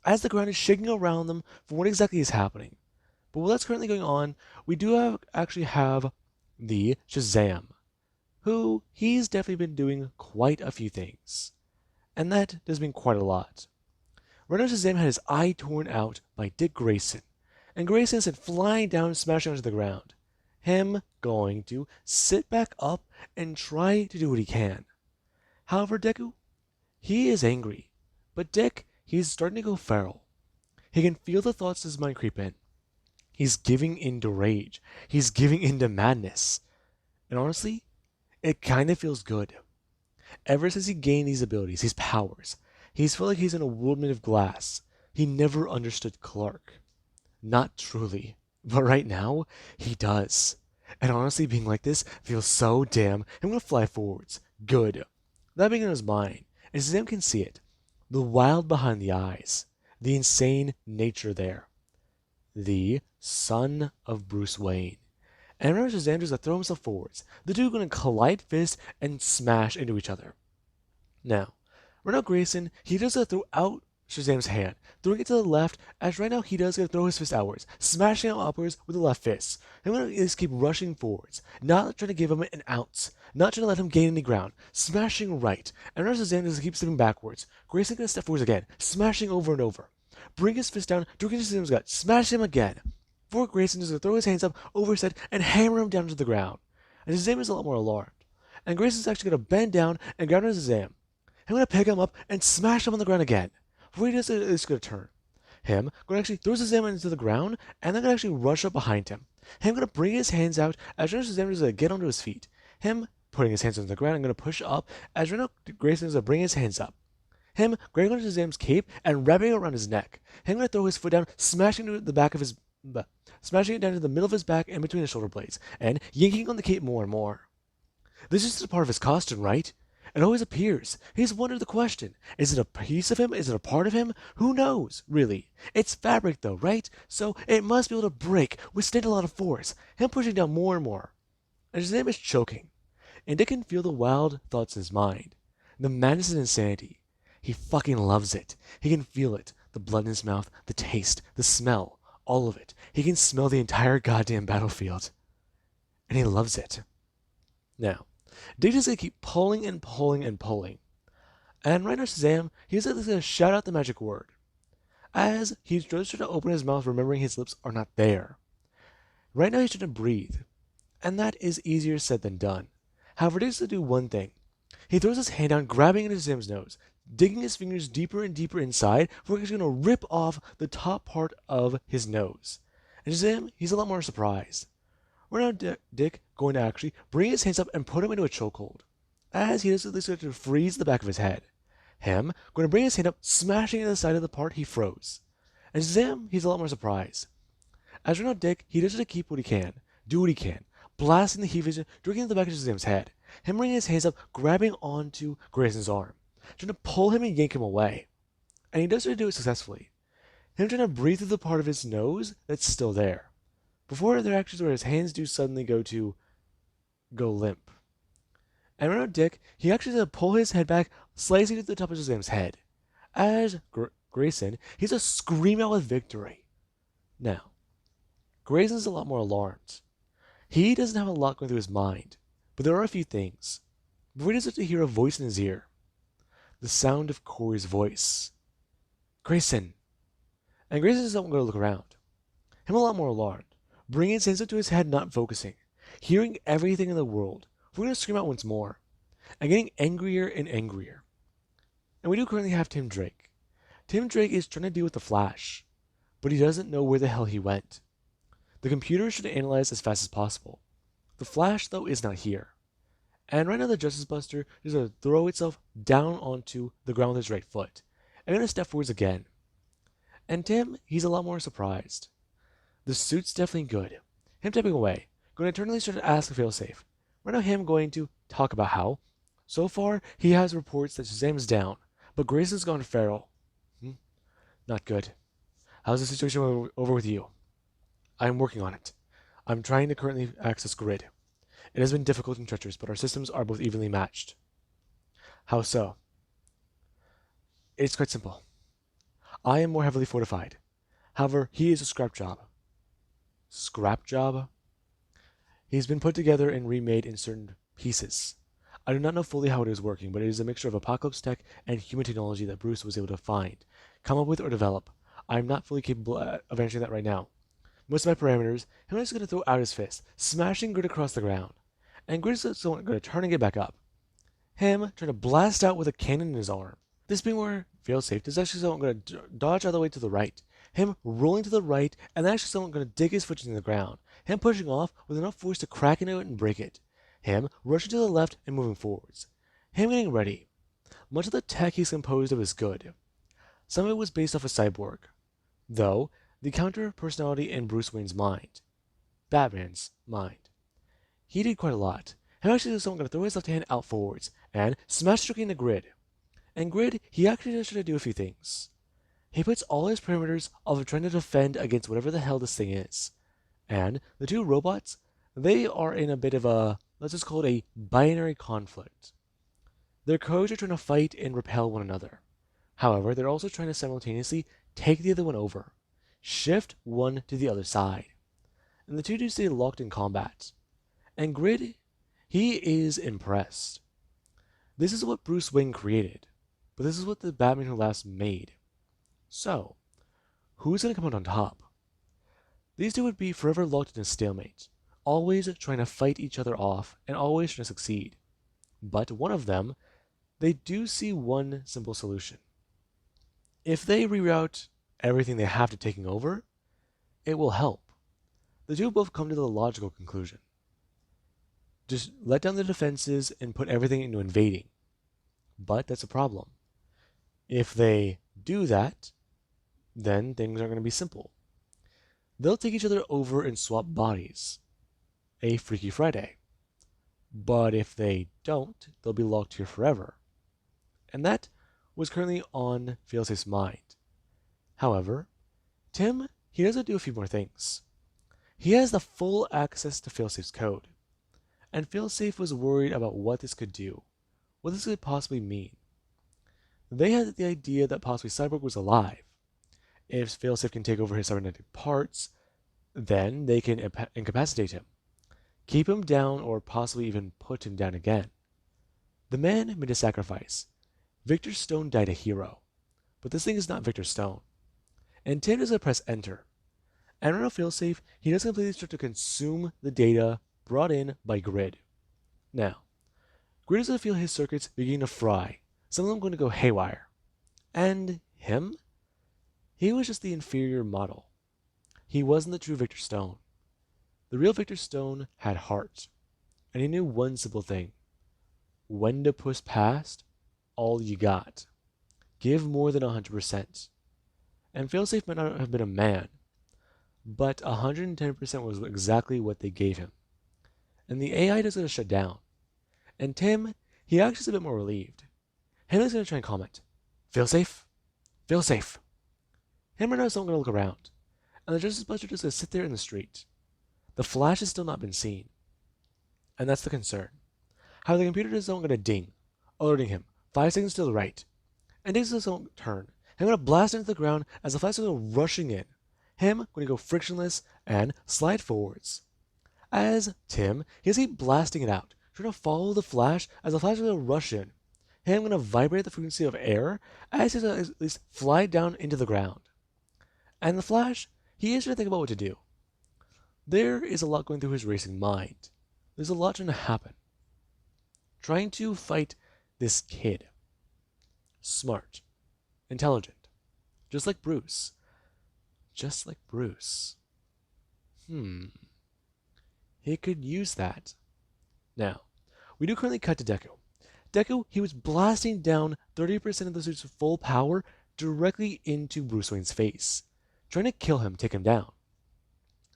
as the ground is shaking around them for what exactly is happening. But while that's currently going on, we do actually have the Shazam, who he's definitely been doing quite a few things. And that does mean quite a lot. Right now, Shazam had his eye torn out by Dick Grayson. And Grayson is flying down and smashing onto the ground. Him going to sit back up and try to do what he can. However, Deku, he is angry. But Dick, he's starting to go feral. He can feel the thoughts his mind creep in. He's giving into rage. He's giving into madness. And honestly, it kind of feels good. Ever since he gained these abilities, these powers, he's felt like he's in a world made of glass. He never understood Clark. Not truly. But right now, he does. And honestly, being like this feels so damn. I'm gonna fly forwards. Good. That being in his mind, and Sam can see it. The wild behind the eyes. The insane nature there. The son of Bruce Wayne. And remember Shazam's gonna throw himself forwards. The two are gonna collide fists and smash into each other. Now, right now Grayson, he does throw out Shazam's hand, throwing it to the left, as right now he does gonna throw his fist outwards, smashing out upwards with the left fist. I'm gonna just keep rushing forwards, not trying to give him an ounce, not trying to let him gain any ground, smashing right. And right now Shazam just keeps stepping backwards. Grayson gonna step forwards again, smashing over and over. Bring his fist down, directly to Shazam's gut, smash him again. Before Grayson is gonna throw his hands up over his head and hammer him down to the ground. And Shazam is a lot more alarmed. And Grayson's actually gonna bend down and grab onto Shazam. I'm gonna pick him up and smash him on the ground again. Before he does it, it's gonna turn. Him gonna actually throw Shazam into the ground and then gonna actually rush up behind him. Him gonna bring his hands out as Shazam is gonna get onto his feet. Him putting his hands on the ground and gonna push up as right now Grayson is gonna bring his hands up. Him grabbing onto Shazam's cape and wrapping it around his neck. Him gonna throw his foot down, smashing it to the back of his smashing it down to the middle of his back and between his shoulder blades, and yanking on the cape more and more. This is just a part of his costume, right? It always appears. He's wondered the question. Is it a piece of him? Is it a part of him? Who knows, really? It's fabric though, right? So it must be able to break, withstand a lot of force. Him pushing down more and more. And his name is choking. And Dick can feel the wild thoughts in his mind. The madness and insanity. He fucking loves it. He can feel it. The blood in his mouth, the taste, the smell, all of it. He can smell the entire goddamn battlefield. And he loves it. Now, Dick is going to keep pulling and pulling and pulling. And right now Shazam, he's going to shout out the magic word. As he's just trying to open his mouth, remembering his lips are not there. Right now he's trying to breathe. And that is easier said than done. However, Dick's going to do one thing. He throws his hand down, grabbing into Shazam's nose, digging his fingers deeper and deeper inside, before he's going to rip off the top part of his nose. And Shazam, he's a lot more surprised. We're now Dick going to actually bring his hands up and put him into a chokehold, as he does this to freeze the back of his head. Him going to bring his hand up, smashing into the side of the part he froze. And Shazam, he's a lot more surprised. As right now Dick, he does to keep what he can, do what he can, blasting the heat vision directly into the back of Shazam's head. Him bringing his hands up, grabbing onto Grayson's arm, trying to pull him and yank him away. And he does try to do it successfully. Him trying to breathe through the part of his nose that's still there. Before there are actions where his hands do suddenly go limp. And right now Dick, he actually does pull his head back, slicing to the top of Shazam's head. As Grayson, he's a scream out with victory. Now, Grayson's a lot more alarmed. He doesn't have a lot going through his mind, but there are a few things. Before he does to hear a voice in his ear. The sound of Corey's voice. Grayson. And Grayson doesn't go to look around. Him a lot more alarmed. Bringing his hands up to his head, not focusing. Hearing everything in the world. We're going to scream out once more. And getting angrier and angrier. And we do currently have Tim Drake. Tim Drake is trying to deal with the Flash. But he doesn't know where the hell he went. The computer should analyze as fast as possible. The Flash, though, is not here. And right now the Justice Buster is going to throw itself down onto the ground with his right foot. And going to step forwards again. And Tim, he's a lot more surprised. The suit's definitely good. Him stepping away. Going to eternally start to ask to feel safe. Right now him going to talk about how, so far, he has reports that Shazam's down, but Grayson's gone feral. Not good. How's the situation over with you? I'm working on it. I'm trying to currently access grid. It has been difficult and treacherous, but our systems are both evenly matched. How so? It's quite simple. I am more heavily fortified. However, he is a scrap job. Scrap job? He's been put together and remade in certain pieces. I do not know fully how it is working, but it is a mixture of apocalypse tech and human technology that Bruce was able to find, come up with, or develop. I am not fully capable of answering that right now. Most of my parameters, him is going to throw out his fist, smashing Grid across the ground. And Grid is going to turn and get back up. Him trying to blast out with a cannon in his arm. This being where Fail safe. There's actually someone going to dodge all the way to the right. Him rolling to the right, and then actually someone going to dig his foot into the ground. Him pushing off with enough force to crack into it and break it. Him rushing to the left and moving forwards. Him getting ready. Much of the tech he's composed of is good. Some of it was based off a cyborg, though the counter personality in Bruce Wayne's mind, Batman's mind. He did quite a lot. Him actually someone going to throw his left hand out forwards and smash striking the grid. And grid, he actually just trying to do a few things. He puts all his parameters of trying to defend against whatever the hell this thing is. And the two robots, they are in a bit of a, let's just call it a binary conflict. Their codes are trying to fight and repel one another. However, they're also trying to simultaneously take the other one over, shift one to the other side. And the two do stay locked in combat. And Grid, he is impressed. This is what Bruce Wayne created, but this is what the Batman Who Laughs made. So, who's going to come out on top? These two would be forever locked in a stalemate, always trying to fight each other off and always trying to succeed. But one of them, they do see one simple solution. If they reroute everything they have to taking over, it will help. The two both come to the logical conclusion. Just let down the defenses and put everything into invading. But that's a problem. If they do that, then things are going to be simple. They'll take each other over and swap bodies. A Freaky Friday. But if they don't, they'll be locked here forever. And that was currently on Failsafe's mind. However, Tim, he doesn't do a few more things. He has the full access to Failsafe's code. And Failsafe was worried about what this could do, what this could possibly mean. They had the idea that possibly Cyborg was alive. If Failsafe can take over his cybernetic parts, then they can incapacitate him, keep him down, or possibly even put him down again. The man made a sacrifice. Victor Stone died a hero, but this thing is not Victor Stone. And Tim is going to press enter. And right now Failsafe, he does completely start to consume the data brought in by Grid. Now, Grid is going to feel his circuits beginning to fry, some of them going to go haywire. And him? He was just the inferior model. He wasn't the true Victor Stone. The real Victor Stone had heart, and he knew one simple thing. When to push past all you got. Give more than 100%. And Failsafe might not have been a man, but 110% was exactly what they gave him. And the AI doesn't shut down. And Tim, he actually is a bit more relieved. Henry's going to try and comment. Failsafe? Failsafe. Him right now is not going to look around. And the Justice Buster just going to sit there in the street. The Flash has still not been seen. And that's the concern. How the computer is not going to ding, alerting him 5 seconds to the right. And takes his own turn. Him going to blast into the ground as the Flash is going to rushing in. Him going to go frictionless and slide forwards. As Tim, he's keep blasting it out, trying to follow the Flash as the Flash is going to rush in. Him going to vibrate the frequency of air as he's going to at least fly down into the ground. And the Flash, he is trying to think about what to do. There is a lot going through his racing mind. There's a lot trying to happen. Trying to fight this kid. Smart. Intelligent. Just like Bruce. Just like Bruce. He could use that. Now, we do currently cut to Deku. Deku, he was blasting down 30% of the suit's full power directly into Bruce Wayne's face, trying to kill him, take him down.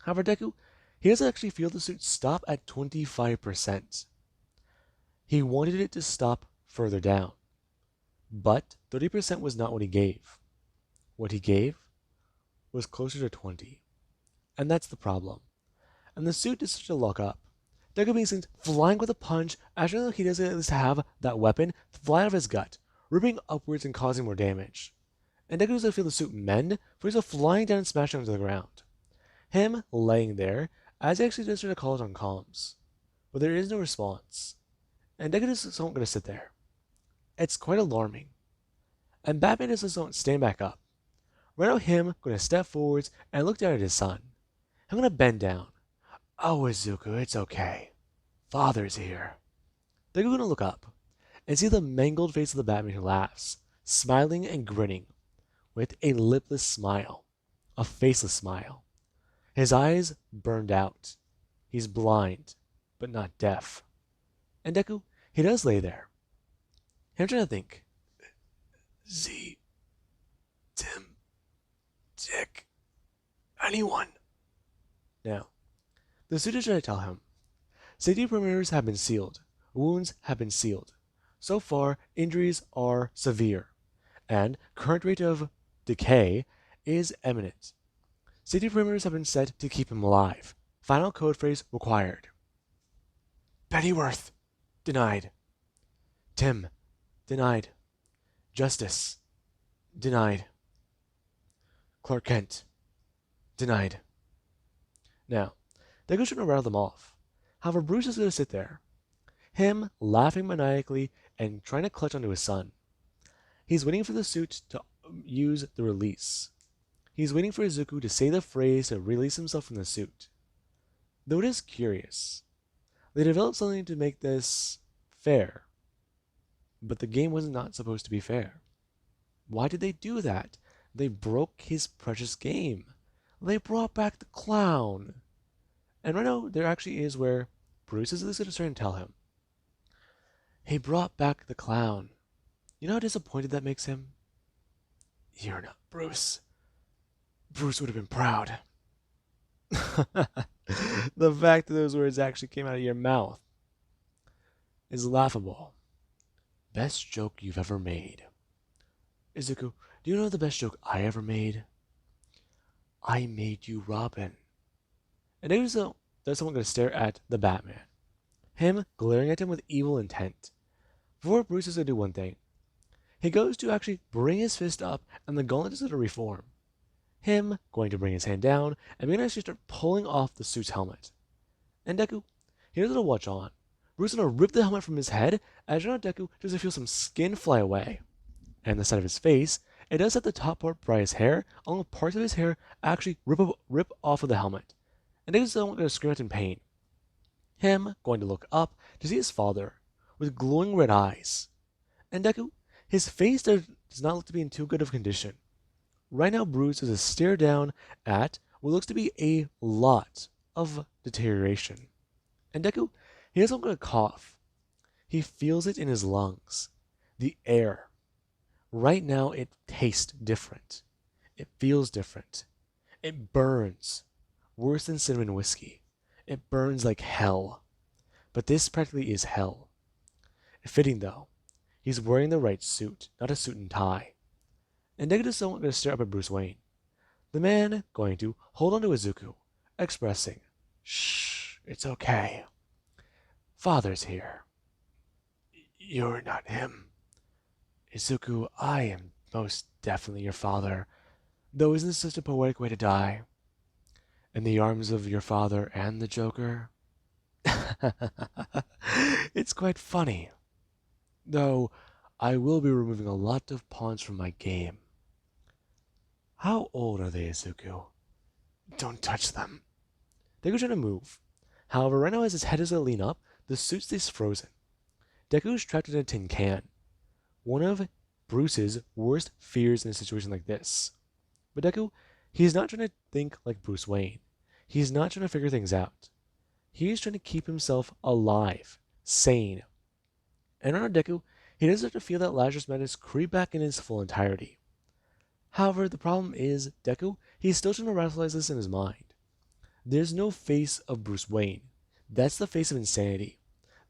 However, Deku, he doesn't actually feel the suit stop at 25%. He wanted it to stop further down. But 30% was not what he gave. What he gave was closer to 20. And that's the problem. And the suit is to lock up. Deku being seen flying with a punch, actually though he doesn't at least have that weapon fly out of his gut, ripping upwards and causing more damage. And Deku doesn't feel the suit mend, for he's flying down and smashing onto the ground. Him laying there, as he actually does try to call it on comms. But there is no response. And Deku just isn't going to sit there. It's quite alarming. And Batman just doesn't stand back up. Right now him going to step forwards and look down at his son. I'm going to bend down. Oh, Izuku, it's okay. Father's here. Deku going to look up and see the mangled face of the Batman Who Laughs, smiling and grinning with a lipless smile, a faceless smile. His eyes burned out. He's blind, but not deaf. And Deku, he does lay there. I'm trying to think. Z, Tim, Dick, anyone. Now, the students try to tell him. Safety perimeters have been sealed. Wounds have been sealed. So far, injuries are severe, and current rate of decay is imminent. Safety perimeters have been set to keep him alive. Final code phrase required. Pennyworth. Denied. Tim. Denied. Justice. Denied. Clark Kent. Denied. Now, Deku's trying to rattle them off. However, Bruce is going to sit there, him laughing maniacally and trying to clutch onto his son. He's waiting for the suit to use the release. He's waiting for Izuku to say the phrase to release himself from the suit. Though it is curious, they developed something to make this fair, but the game was not supposed to be fair. Why did they do that? They broke his precious game. They brought back the clown. And right now, there actually is where Bruce is going to start and tell him. He brought back the clown. You know how disappointed that makes him? You're not Bruce. Bruce would have been proud. The fact that those words actually came out of your mouth is laughable. Best joke you've ever made. Izuku, do you know the best joke I ever made? I made you Robin. And there's someone going to stare at the Batman. Him glaring at him with evil intent. Before Bruce is going to do one thing. He goes to actually bring his fist up, and the gauntlet is going to reform. Him going to bring his hand down, and we're going to actually start pulling off the suit's helmet. And Deku, he doesn't watch on. Bruce is going to rip the helmet from his head, as you know, Deku does feel some skin fly away. And the side of his face, it does have the top part by his hair, along with parts of his hair actually rip off of the helmet. And Deku's going to scream out in pain. Him going to look up to see his father, with glowing red eyes. And Deku, his face does not look to be in too good of condition. Right now, Bruce is a stare down at what looks to be a lot of deterioration. And Deku, he doesn't going to cough. He feels it in his lungs. The air. Right now, it tastes different. It feels different. It burns. Worse than cinnamon whiskey. It burns like hell. But this practically is hell. Fitting though. He's wearing the right suit, not a suit and tie. And Deku is someone going to stare up at Bruce Wayne. The man going to hold on to Izuku, expressing, "Shh, it's okay. Father's here." "You're not him." "Izuku, I am most definitely your father, though isn't this such a poetic way to die? In the arms of your father and the Joker?" It's quite funny. Though I will be removing a lot of pawns from my game. How old are they, Izuku? Don't touch them. Deku's trying to move. However, right now as his head is to lean up, the suit stays frozen. Deku's trapped in a tin can. One of Bruce's worst fears in a situation like this. But Deku, he's not trying to think like Bruce Wayne. He's not trying to figure things out. He's trying to keep himself alive, sane. And on Deku, he does start to feel that Lazarus Madness creep back in its full entirety. However, the problem is, Deku, he's still trying to rationalize this in his mind. There's no face of Bruce Wayne. That's the face of insanity.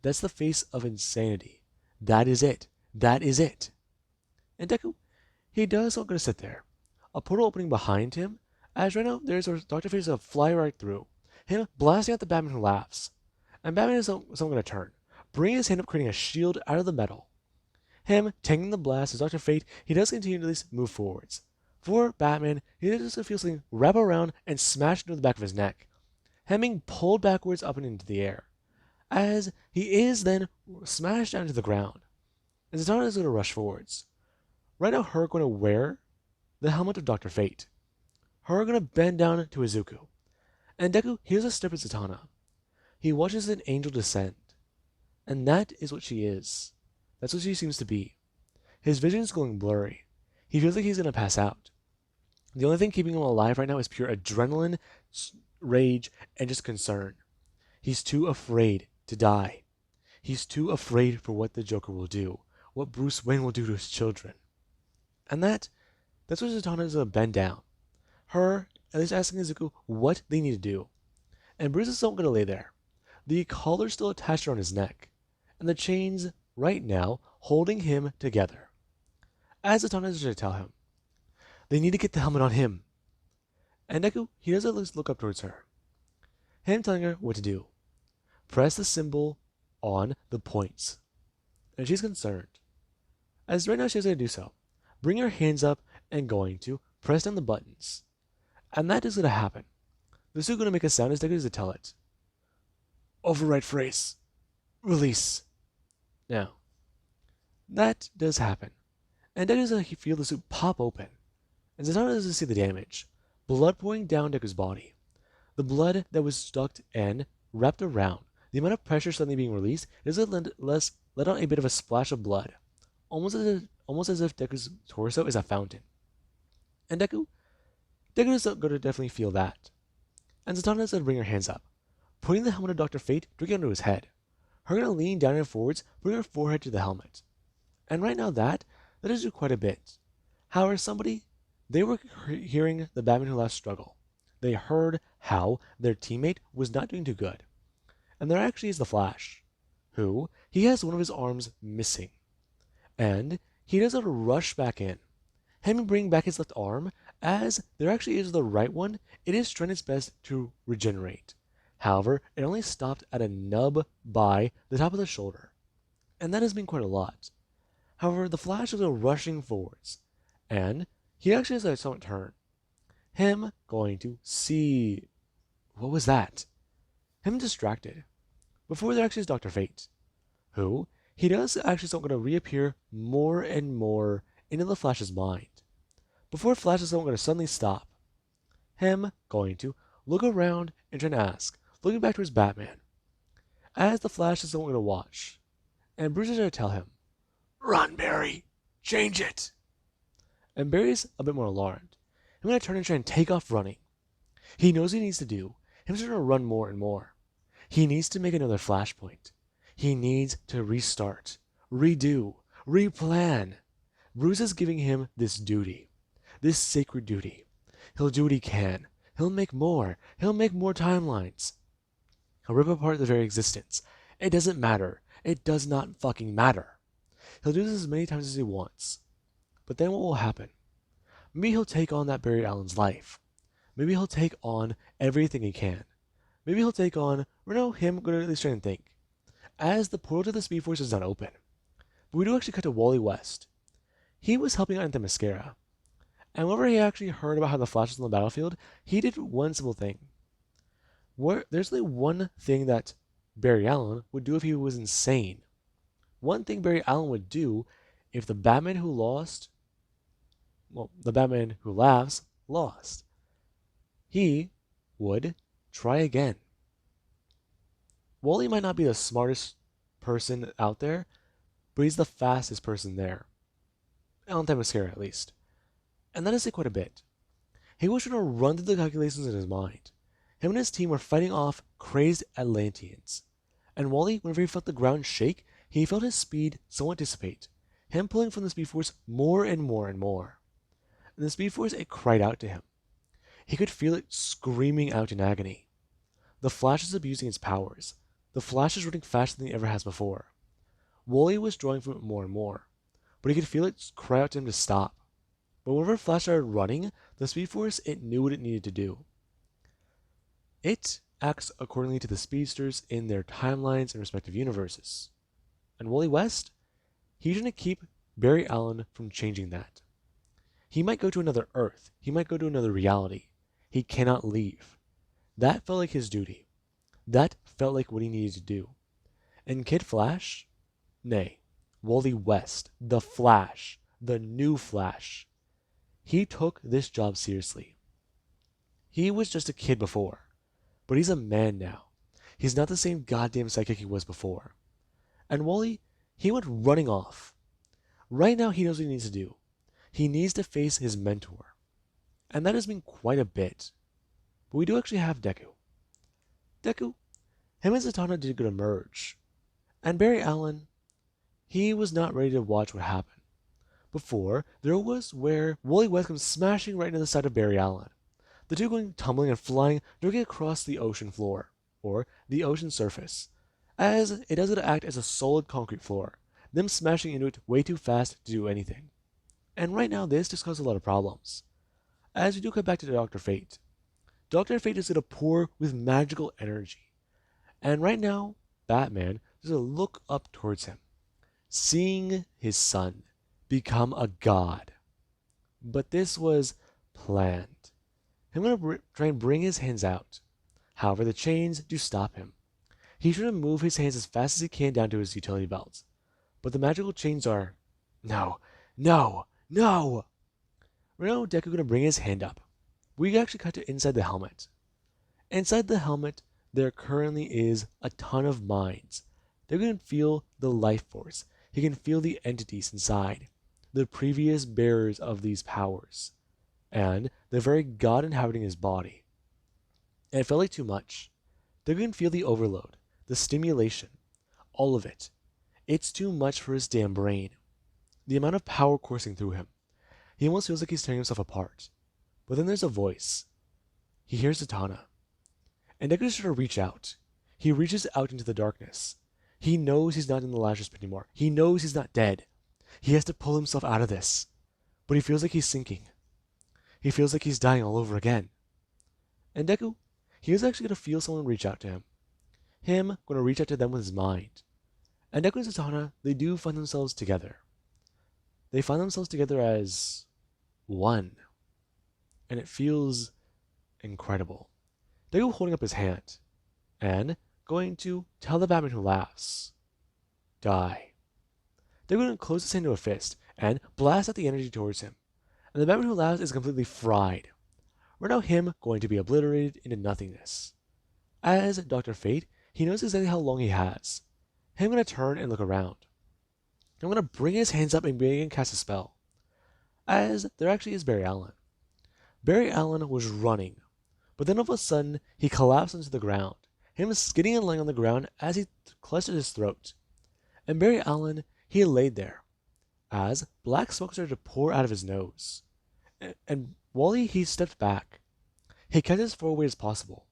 That's the face of insanity. That is it. That is it. And Deku, he does not going to sit there. A portal opening behind him, as right now there's a Dr. Fate to fly right through. Him blasting out the Batman who laughs. And Batman is someone going to turn, bring his hand up, creating a shield out of the metal. Him taking the blast as Dr. Fate, he does continue to at least move forwards. For Batman, he just feels something wrap around and smash into the back of his neck. Him being pulled backwards up and into the air. As he is then smashed down to the ground. And Zatanna is going to rush forwards. Right now, her going to wear the helmet of Dr. Fate. Her going to bend down to Izuku. And Deku hears a step at Zatanna. He watches an angel descend. And that is what she is. That's what she seems to be. His vision is going blurry. He feels like he's going to pass out. The only thing keeping him alive right now is pure adrenaline, rage, and just concern. He's too afraid to die. He's too afraid for what the Joker will do, what Bruce Wayne will do to his children. And that's what Zatanna is going to bend down. Her, at least asking Izuku what they need to do. And Bruce is not going to lay there. The collar's still attached around his neck, and the chains, right now, holding him together. As Zatanna is going to tell him, they need to get the helmet on him. And Deku, he does at least look up towards her. Him telling her what to do. Press the symbol on the points. And she's concerned. As right now she's going to do so. Bring her hands up and going to press down the buttons. And that is going to happen. This is going to make a sound as Deku is to tell it. Override phrase. Release. Now, that does happen. And Deku is going to feel the suit pop open. And Zatanna doesn't see the damage. Blood pouring down Deku's body. The blood that was stuck and wrapped around. The amount of pressure suddenly being released is let out a bit of a splash of blood. Almost as if Deku's torso is a fountain. And Deku is going to definitely feel that. And Zatanna is going to bring her hands up, putting the helmet of Dr. Fate directly onto his head. Her going to lean down and forwards, putting her forehead to the helmet. And right now that does do quite a bit. However, they were hearing the Batman Who Laughs struggle. They heard how their teammate was not doing too good. And there actually is the Flash, who, he has one of his arms missing. And he does have to rush back in. Him bringing back his left arm, as there actually is the right one, it is trying its best to regenerate. However, it only stopped at a nub by the top of the shoulder. And that has been quite a lot. However, the Flash is rushing forwards. And he actually has a somewhat turn. Him going to see... What was that? Him distracted. Before there actually is Dr. Fate, who, he does actually start going to reappear more and more into the Flash's mind. Before Flash is going to suddenly stop. Him going to look around and try to ask, looking back towards Batman. As the Flash is going to watch. And Bruce is going to tell him, "Run, Barry! Change it!" And Barry's a bit more alarmed. I'm going to turn and try and take off running. He knows what he needs to do. He's going to run more and more. He needs to make another flashpoint. He needs to restart, redo, replan. Bruce is giving him this duty, this sacred duty. He'll do what he can. He'll make more. He'll make more timelines. He'll rip apart the very existence. It doesn't matter. It does not fucking matter. He'll do this as many times as he wants. But then what will happen? Maybe he'll take on that Barry Allen's life. Maybe he'll take on everything he can. Maybe he'll take on, him, going to at least try and think. As the portal to the Speed Force is not open. But we do actually cut to Wally West. He was helping out at the Mascara. And whenever he actually heard about how the Flash was on the battlefield, he did one simple thing. There's only one thing that Barry Allen would do if he was insane. One thing Barry Allen would do if the Batman who lost, the Batman who laughs, lost. He would try again. Wally might not be the smartest person out there, but he's the fastest person there. On time Mascara, at least. And that is quite a bit. He was trying to run through the calculations in his mind. Him and his team were fighting off crazed Atlanteans. And Wally, whenever he felt the ground shake, he felt his speed somewhat dissipate. Him pulling from the Speed Force more and more and more. And the Speed Force, it cried out to him. He could feel it screaming out in agony. The Flash is abusing its powers. The Flash is running faster than he ever has before. Wally was drawing from it more and more, but he could feel it cry out to him to stop. But whenever Flash started running, the Speed Force, it knew what it needed to do. It acts accordingly to the speedsters in their timelines and respective universes. And Wally West, he's going to keep Barry Allen from changing that. He might go to another Earth. He might go to another reality. He cannot leave. That felt like his duty. That felt like what he needed to do. And Kid Flash? Nay, Wally West, the Flash, the new Flash. He took this job seriously. He was just a kid before, but he's a man now. He's not the same goddamn psychic he was before. And Wally, he went running off. Right now, he knows what he needs to do. He needs to face his mentor. And that has been quite a bit. But we do actually have Deku. Deku, him and Zatanna did good emerge. And Barry Allen, he was not ready to watch what happened. Before, there was where Wooly West comes smashing right into the side of Barry Allen. The two going tumbling and flying directly across the ocean floor, or the ocean surface, as it doesn't act as a solid concrete floor, them smashing into it way too fast to do anything. And right now, this just causes a lot of problems. As we do come back to Dr. Fate, Dr. Fate is going to pour with magical energy. And right now, Batman is going to look up towards him, seeing his son become a god. But this was planned. I'm going to try and bring his hands out. However, the chains do stop him. He's trying to move his hands as fast as he can down to his utility belt. But the magical chains are... No, no, no! Right now, Deku going to bring his hand up. We actually cut to inside the helmet. Inside the helmet, there currently is a ton of minds. They're going to feel the life force. He can feel the entities inside, the previous bearers of these powers, and the very god inhabiting his body. And it felt like too much. They can feel the overload, the stimulation, all of it. It's too much for his damn brain. The amount of power coursing through him. He almost feels like he's tearing himself apart. But then there's a voice. He hears Zatanna. And Deku starts to reach out. He reaches out into the darkness. He knows he's not in the Lazarus pit anymore. He knows he's not dead. He has to pull himself out of this. But he feels like he's sinking. He feels like he's dying all over again. And Deku, he is actually going to feel someone reach out to him. Him going to reach out to them with his mind. And Deku and Zatanna, they do find themselves together. They find themselves together as one. And it feels incredible. Deku holding up his hand and going to tell the Batman who laughs, die. Deku going to close his hand to a fist and blast out the energy towards him. And the Batman who laughs is completely fried. We're now him going to be obliterated into nothingness. As Dr. Fate, he knows exactly how long he has. Him going to turn and look around. I'm going to bring his hands up and begin to cast a spell. As there actually is Barry Allen. Barry Allen was running, but then all of a sudden he collapsed into the ground, him skidding and laying on the ground as he clutched at his throat. And Barry Allen, he laid there, as black smoke started to pour out of his nose. And while he stepped back, he kept as far away as possible.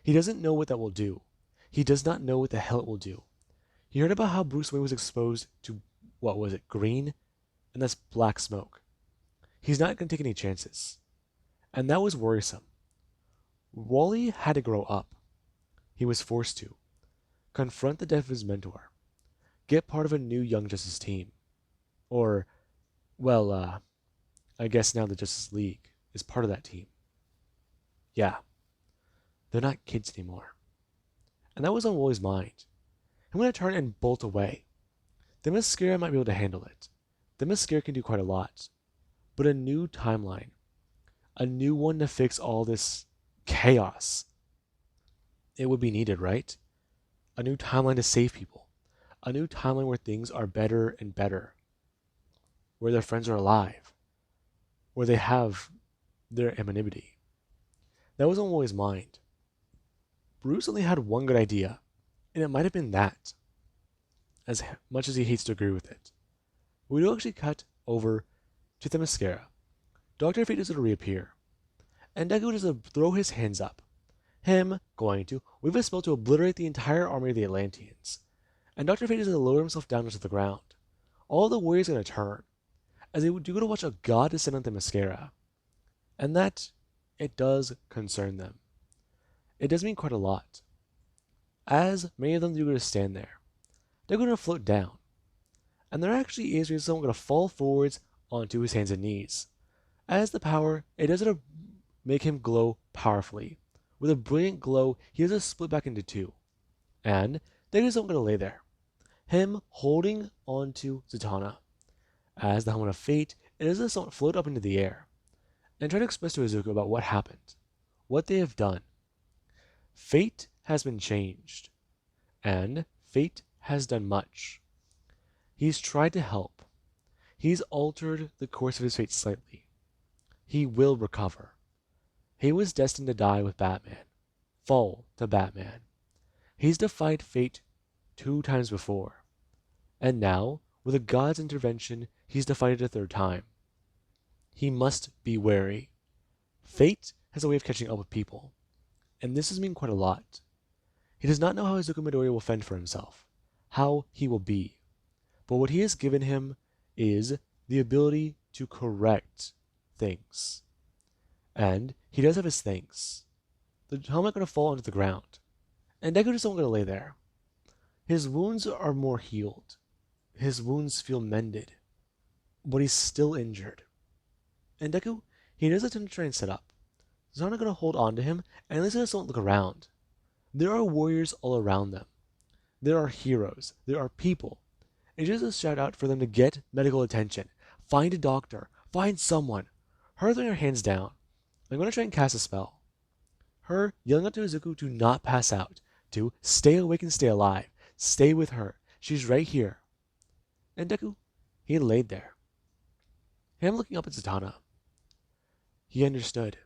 He doesn't know what that will do. He does not know what the hell it will do. He heard about how Bruce Wayne was exposed to, what was it, green? And that's black smoke. He's not going to take any chances. And that was worrisome. Wally had to grow up. He was forced to. Confront the death of his mentor. Get part of a new Young Justice team. Or, well, I guess now the Justice League is part of that team. Yeah. They're not kids anymore. And that was on Wally's mind. I'm going to turn and bolt away. The Mascara might be able to handle it. The Mascara can do quite a lot. But a new timeline. A new one to fix all this chaos. It would be needed, right? A new timeline to save people. A new timeline where things are better and better. Where their friends are alive. Where they have their anonymity. That was on Wally's mind. Bruce only had one good idea, and it might have been that, as much as he hates to agree with it. We do actually cut over to the Mascara. Dr. Fate is going to reappear, and Deku is going to throw his hands up. Him going to weave a spell to obliterate the entire army of the Atlanteans, and Dr. Fate is going to lower himself down into the ground. All the warriors are going to turn, as they do go to watch a god descend on the Mascara, and that, it does concern them. It does mean quite a lot, as many of them do going to stand there. They're going to float down, and there actually is someone going to fall forwards onto his hands and knees. As the power, it does make him glow powerfully. With a brilliant glow, he has to split back into two. And there is someone going to lay there. Him holding onto Zatanna. As the helmet of fate, it is to float up into the air. And try to express to Izuku about what happened. What they have done. Fate has been changed. And fate has done much. He's tried to help. He's altered the course of his fate slightly. He will recover. He was destined to die with Batman, fall to Batman. He's defied fate 2 times before, and now, with a god's intervention, he's defied it a third time. He must be wary. Fate has a way of catching up with people, and this has mean quite a lot. He does not know how Izuku Midoriya will fend for himself, how he will be, but what he has given him is the ability to correct things. And he does have his things. The helmet going to fall onto the ground, and Deku just don't going to lay there. His wounds are more healed. His wounds feel mended, but he's still injured. And Deku, he does attempt to try and sit up. Zana going to hold on to him, and at least just don't look around. There are warriors all around them. There are heroes. There are people. It's just a shout out for them to get medical attention. Find a doctor. Find someone. Her throwing her hands down. I'm going to try and cast a spell. Her yelling out to Izuku to not pass out. To stay awake and stay alive. Stay with her. She's right here. And Deku, he laid there. Him looking up at Zatanna. He understood.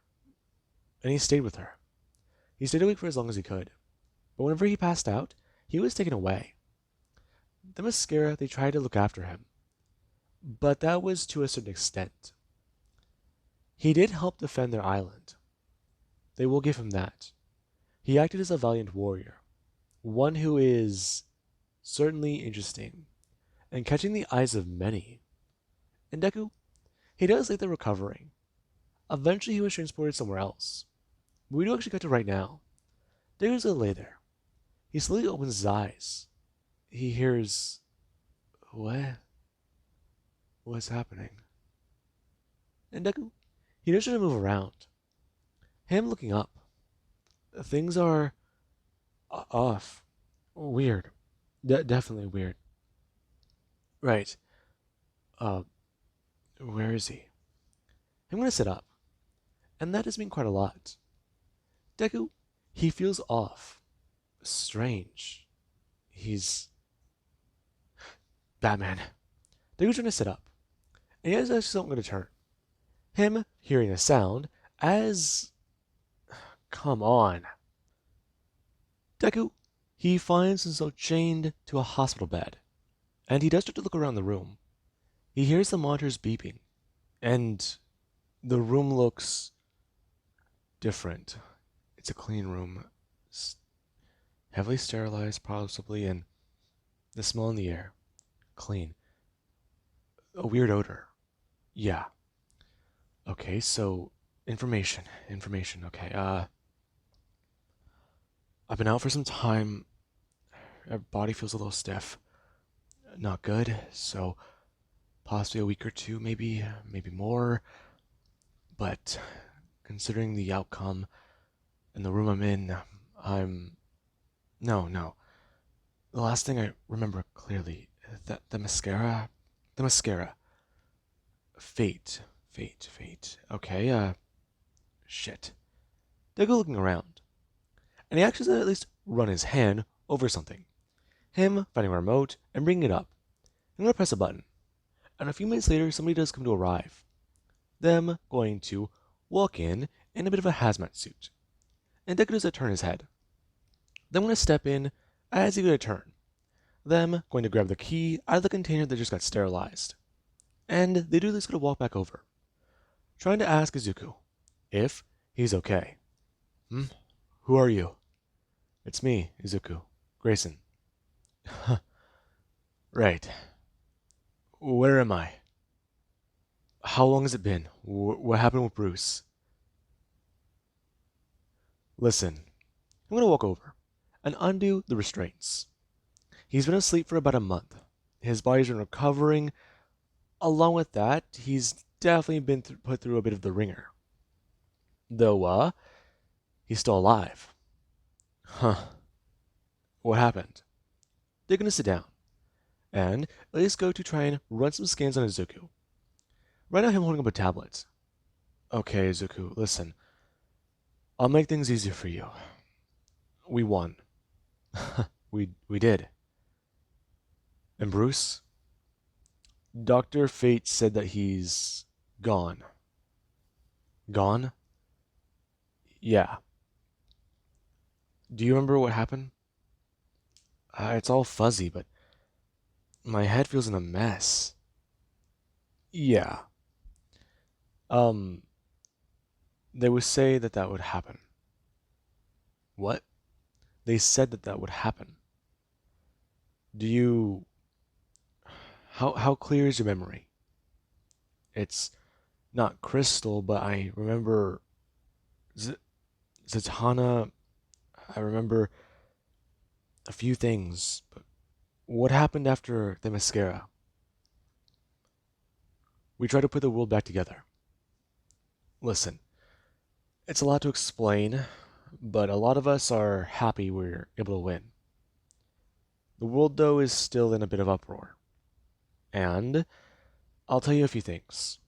And he stayed with her. He stayed awake for as long as he could. But whenever he passed out, he was taken away. The Mascara, they tried to look after him. But that was to a certain extent. He did help defend their island. They will give him that. He acted as a valiant warrior. One who is certainly interesting, and catching the eyes of many. And Deku, he does like the recovering. Eventually he was transported somewhere else. But we do actually cut to right now. Deku's gonna lay there. He slowly opens his eyes. He hears... What? What's happening? And Deku, he does try to move around. Him looking up. Things are... off. Weird. Definitely weird. Right. Where is he? I'm gonna sit up. And that does mean quite a lot. Deku, he feels off. Strange. He's... Batman. Deku's trying to sit up. And he has actually something going to turn. Him hearing a sound as... Come on. Deku, he finds himself chained to a hospital bed. And he does start to look around the room. He hears the monitors beeping. And the room looks different. It's a clean room. Heavily sterilized, possibly, and the smell in the air. Clean. A weird odor. Yeah. Okay, so information. Okay. I've been out for some time. My body feels a little stiff. Not good. So possibly a week or two, maybe more. But considering the outcome and the room I'm in, no. The last thing I remember clearly, that the mascara. Fate. Okay, shit. They go looking around. And he actually said at least run his hand over something. Him finding a remote and bringing it up. I'm gonna press a button. And a few minutes later, somebody does come to arrive. Them going to walk in a bit of a hazmat suit. And Deku does turn his head. Then I'm gonna step in as he gonna turn. Them going to grab the key out of the container that just got sterilized. And they do this gonna walk back over. Trying to ask Izuku if he's okay. Who are you? It's me, Izuku. Grayson. Right. Where am I? How long has it been? What happened with Bruce? Listen, I'm gonna walk over and undo the restraints. He's been asleep for about a month. His body's been recovering. Along with that, he's definitely been put through a bit of the ringer. Though, he's still alive. Huh. What happened? They're gonna sit down. And let's go to try and run some scans on Izuku. Right now, him holding up a tablet. Okay, Izuku, listen. I'll make things easier for you. We won. we did. And Bruce? Dr. Fate said that he's gone. Gone? Yeah. Do you remember what happened? It's all fuzzy, but my head feels in a mess. Yeah. Um, they would say that that would happen. What? They said that that would happen. Do you... How clear is your memory? It's not crystal, but I remember Z Zatanna. I remember a few things. But what happened after the mascara? We tried to put the world back together. Listen, it's a lot to explain, but a lot of us are happy we're able to win. The world, though, is still in a bit of uproar. And I'll tell you a few things.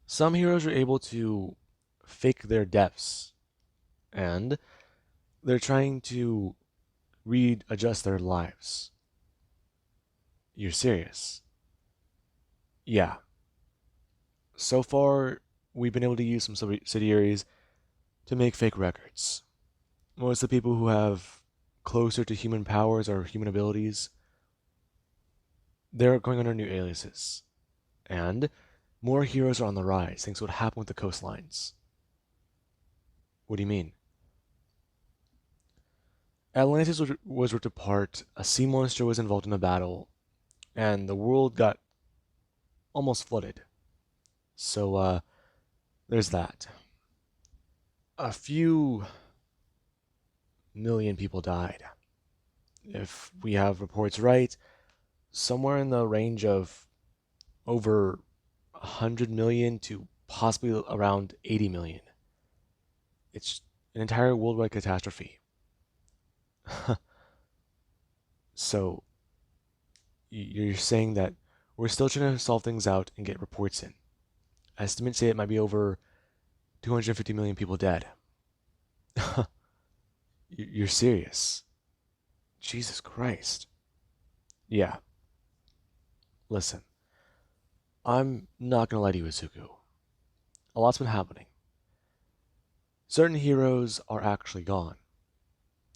Some heroes are able to fake their deaths, and they're trying to readjust their lives. You're serious? Yeah. So far, we've been able to use some subsidiaries to make fake records. Most of the people who have closer to human powers or human abilities, they're going under new aliases. And more heroes are on the rise, thanks to what happened with the coastlines. What do you mean? Atlantis was ripped apart, a sea monster was involved in a battle, and the world got almost flooded. So, there's that. A few million people died. If we have reports right, somewhere in the range of over 100 million to possibly around 80 million. It's an entire worldwide catastrophe. So, you're saying that we're still trying to solve things out and get reports in. Estimates say it might be over 250 million people dead. You're serious? Jesus Christ. Yeah, listen, I'm not gonna lie to you, Izuku. A lot's been happening. Certain heroes are actually gone.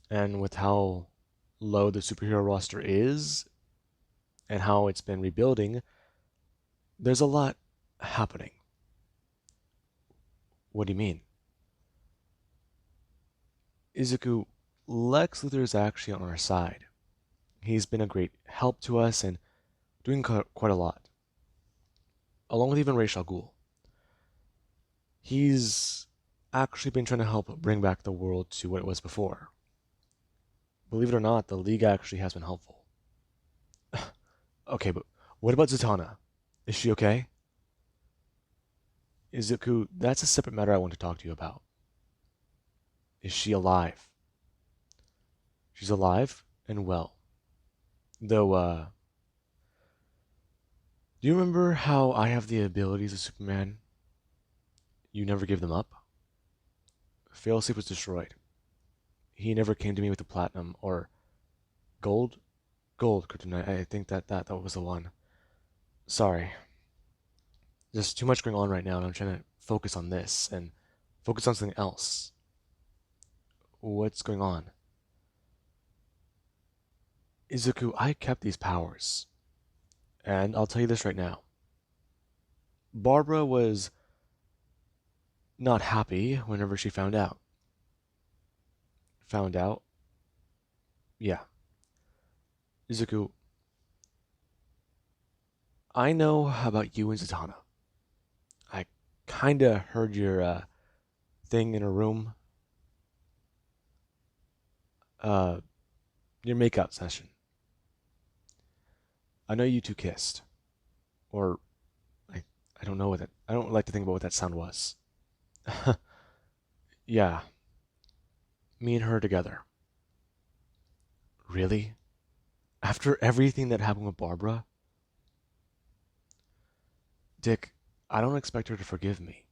And with how low the superhero roster is, and how it's been rebuilding, there's a lot happening. What do you mean? Izuku, Lex Luthor is actually on our side. He's been a great help to us and doing quite a lot, along with even Ra's al Ghul. He's actually been trying to help bring back the world to what it was before. Believe it or not, the League actually has been helpful. Okay, but what about Zatanna? Is she okay? Izuku, that's a separate matter I want to talk to you about. Is she alive? She's alive and well. Though, do you remember how I have the abilities of Superman? You never gave them up? Failsafe was destroyed. He never came to me with the platinum or gold? Gold kryptonite. I think that was the one. Sorry. There's too much going on right now, and I'm trying to focus on this and focus on something else. What's going on? Izuku, I kept these powers. And I'll tell you this right now. Barbara was not happy whenever she found out. Found out? Yeah. Izuku, I know about you and Zatanna. I kinda heard your thing in a room. Uh, your makeout session. I know you two kissed. Or I I don't know what that I don't like to think about what that sound was. Yeah, me and her together. Really? After everything that happened with Barbara? Dick, I don't expect her to forgive me.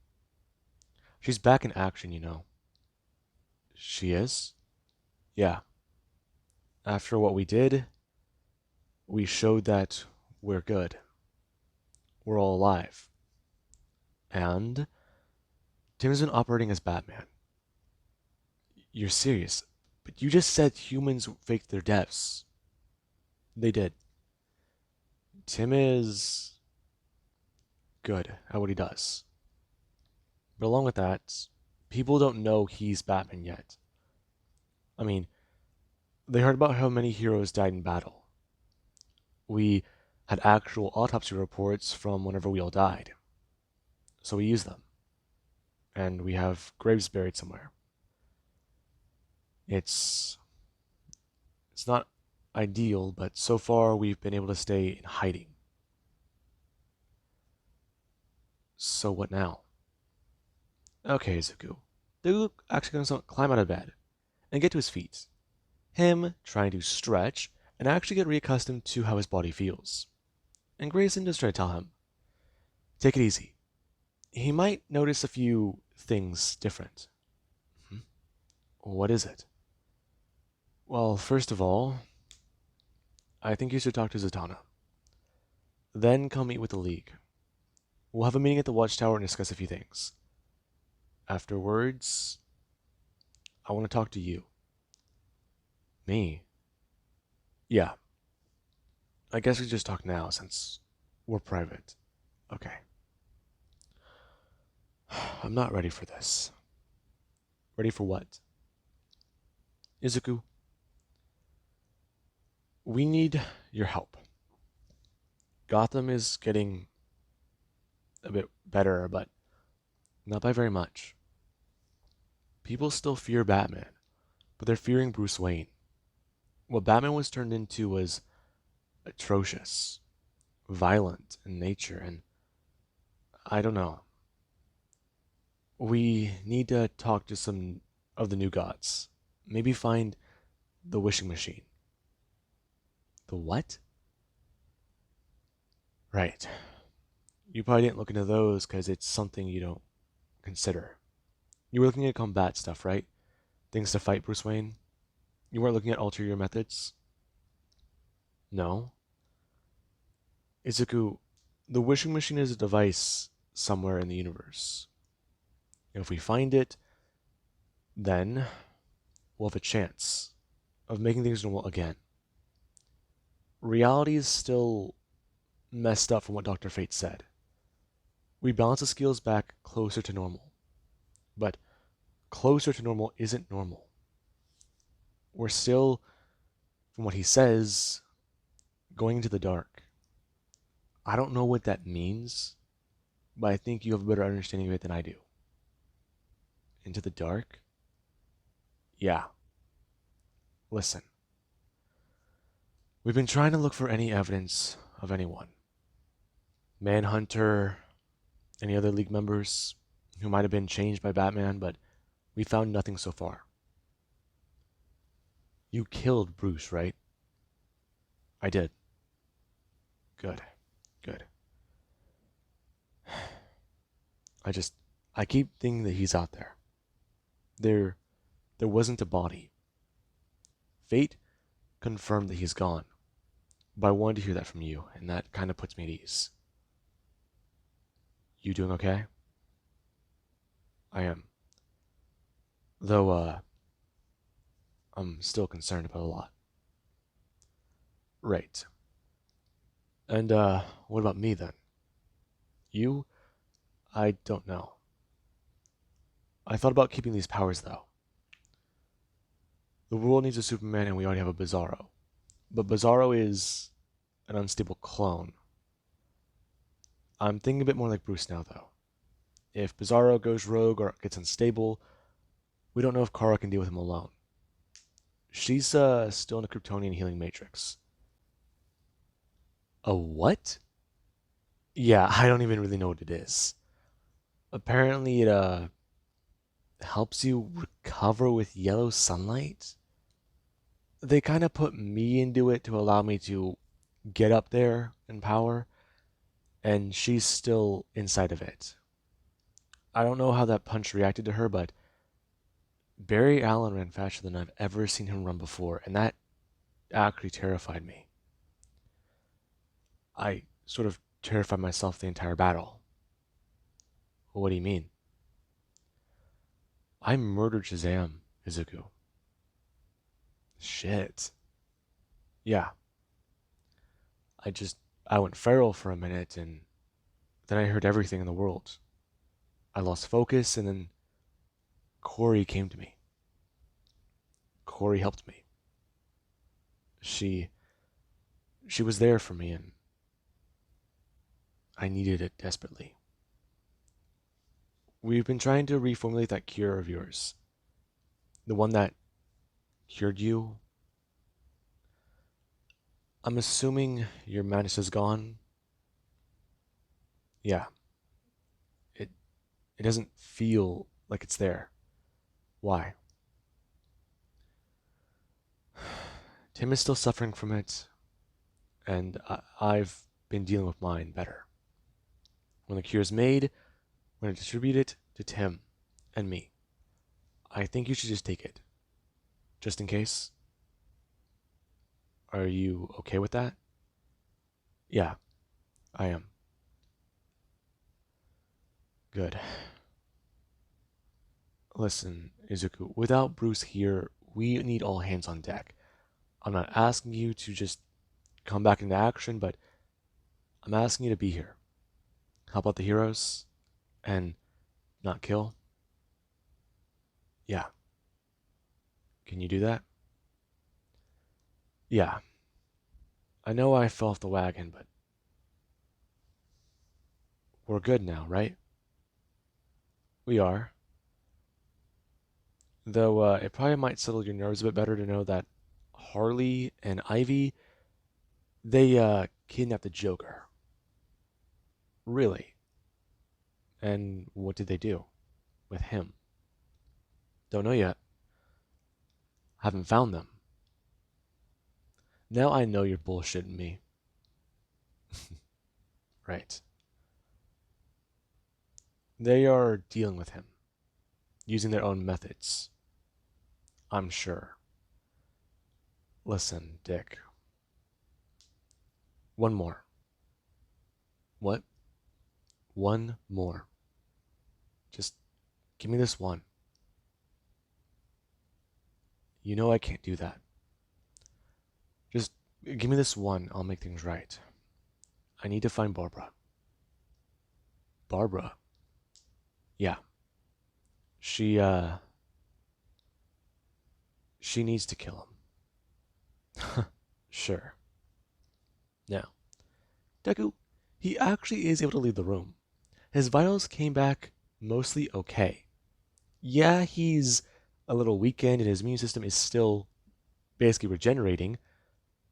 She's back in action, you know. She is? Yeah. After what we did, we showed that we're good. we're all alive. And Tim's been operating as Batman. You're serious, but you just said humans faked their deaths. They did. Tim is good at what he does. But along with that, people don't know he's Batman yet. I mean, they heard about how many heroes died in battle. We had actual autopsy reports from whenever we all died. So we used them. And we have graves buried somewhere. It's it's not ideal, but so far we've been able to stay in hiding. So what now? Okay, Zuku. Deku actually gonna climb out of bed and get to his feet. Him trying to stretch and actually get reaccustomed to how his body feels. And Grayson just try to tell him, take it easy. He might notice a few things different. Hmm? What is it? Well, first of all, I think you should talk to Zatanna. Then come meet with the League. We'll have a meeting at the Watchtower and discuss a few things. Afterwards, I want to talk to you. Me? Yeah. I guess we just talk now since we're private. Okay. I'm not ready for this. Ready for what? Izuku, we need your help. Gotham is getting a bit better, but not by very much. People still fear Batman, but they're fearing Bruce Wayne. What Batman was turned into was atrocious, violent in nature, and I don't know. We need to talk to some of the new gods. Maybe find the wishing machine. The what? Right. You probably didn't look into those because it's something you don't consider. You were looking at combat stuff, right? Things to fight Bruce Wayne? You weren't looking at ulterior methods? No? Izuku, the wishing machine is a device somewhere in the universe. If we find it, then we'll have a chance of making things normal again. Reality is still messed up from what Dr. Fate said. We balance the scales back closer to normal. But closer to normal isn't normal. We're still, from what he says, going into the dark. I don't know what that means, but I think you have a better understanding of it than I do. Into the dark? Yeah. Listen. We've been trying to look for any evidence of anyone. Manhunter, any other League members who might have been changed by Batman, but we found nothing so far. You killed Bruce, right? I did. Good. Good. I keep thinking that he's out there. There, there wasn't a body. Fate confirmed that he's gone. But I wanted to hear that from you, and that kind of puts me at ease. You doing okay? I am. Though, I'm still concerned about a lot. Right. And, what about me then? You? I don't know. I thought about keeping these powers, though. The world needs a Superman, and we already have a Bizarro. But Bizarro is an unstable clone. I'm thinking a bit more like Bruce now, though. If Bizarro goes rogue or gets unstable, we don't know if Kara can deal with him alone. She's still in a Kryptonian healing matrix. A what? Yeah, I don't even really know what it is. Apparently it helps you recover with yellow sunlight. They kind of put me into it to allow me to get up there in power, and she's still inside of it. I don't know how that punch reacted to her, but Barry Allen ran faster than I've ever seen him run before, and that actually terrified me. I sort of terrified myself the entire battle. What do you mean? I murdered Shazam, Izuku. Shit. Yeah, I went feral for a minute and then I heard everything in the world. I lost focus and then Corey came to me. Corey helped me. She she was there for me and I needed it desperately. We've been trying to reformulate that cure of yours. The one that cured you. I'm assuming your madness is gone. Yeah, it it doesn't feel like it's there. Why? Tim is still suffering from it, and I've been dealing with mine better. When the cure is made, we're going to distribute it to Tim and me. I think you should just take it, just in case. Are you okay with that? Yeah, I am. Good. Listen, Izuku, without Bruce here, we need all hands on deck. I'm not asking you to just come back into action, but I'm asking you to be here. Help out the heroes and not kill. Yeah. Can you do that? Yeah. I know I fell off the wagon, but we're good now, right? We are. Though it probably might settle your nerves a bit better to know that Harley and Ivy, they kidnapped the Joker. Really? And what did they do with him? Don't know yet. Haven't found them. Now I know you're bullshitting me. Right. They are dealing with him, using their own methods. I'm sure. Listen, Dick. One more. What? One more. Just give me this one. You know I can't do that. Just give me this one. I'll make things right. I need to find Barbara. Barbara? Yeah. She, uh, she needs to kill him. Sure. Now, Deku, he actually is able to leave the room. His vitals came back mostly okay. Yeah, he's a little weakened and his immune system is still basically regenerating,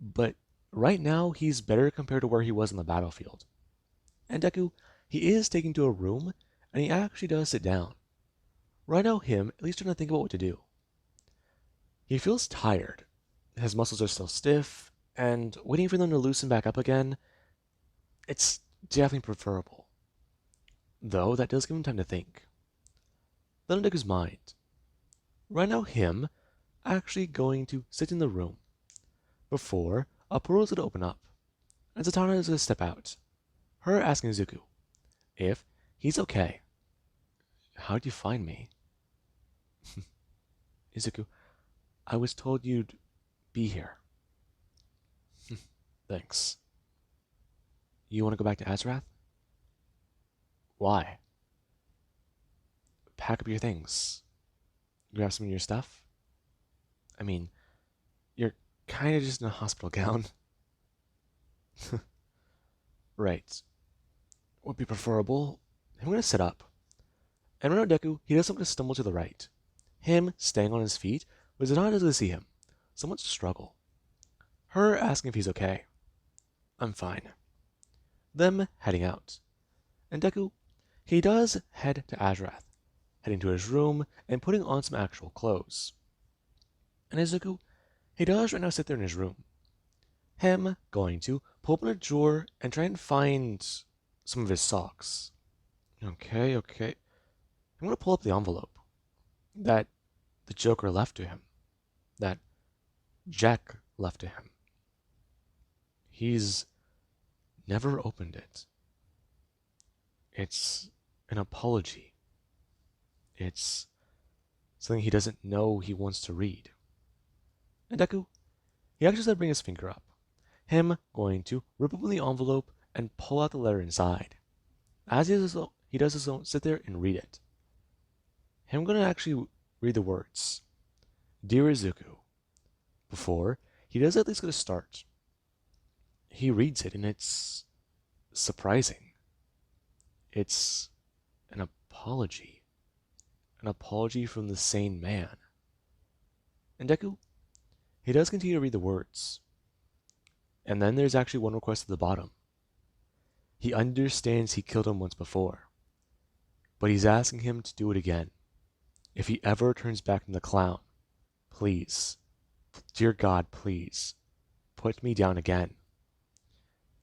but right now he's better compared to where he was on the battlefield. And Deku, he is taken to a room and he actually does sit down. Right now, him at least trying to think about what to do. He feels tired. His muscles are still stiff, and waiting for them to loosen back up again, it's definitely preferable. Though that does give him time to think. Then on Deku's mind. Right now, him actually going to sit in the room before a portal is going to open up, and Zatanna is going to step out. Her asking Izuku if he's okay. How'd you find me? Izuku, I was told you'd be here. Thanks. You want to go back to Azrath? Why? Pack up your things. Grab some of your stuff. I mean, you're kind of just in a hospital gown. Right. Would be preferable. I'm going to sit up. And right now, Deku, he doesn't want to stumble to the right. Him staying on his feet was not able to see him. Somewhat struggle. Her asking if he's okay. I'm fine. Them heading out. And Deku, he does head to Azrath, heading to his room and putting on some actual clothes. And Izuku, he does right now sit there in his room. Him going to pull open a drawer and try and find some of his socks. Okay. I'm going to pull up the envelope that the Joker left to him, that Jack left to him. He's never opened it. It's an apology. It's something he doesn't know he wants to read. And Deku, he actually said bring his finger up. Him going to rip open the envelope and pull out the letter inside. As he does his own, sit there and read it. Him going to actually read the words. Dear Izuku. Before, he does at least get a start. He reads it and it's surprising. It's an apology. An apology from the sane man. And Deku, he does continue to read the words. And then there's actually one request at the bottom. He understands he killed him once before, but he's asking him to do it again. If he ever turns back into the clown, please, dear God, please, put me down again.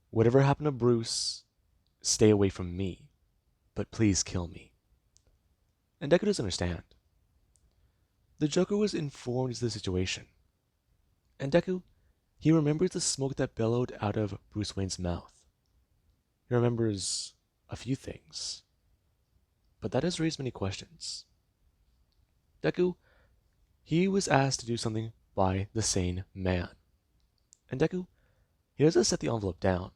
Whatever happened to Bruce, stay away from me, but please kill me. And Deku doesn't understand. The Joker was informed of the situation. And Deku, he remembers the smoke that billowed out of Bruce Wayne's mouth. He remembers a few things, but that has raised many questions. Deku, he was asked to do something by the sane man. And Deku, he doesn't set the envelope down.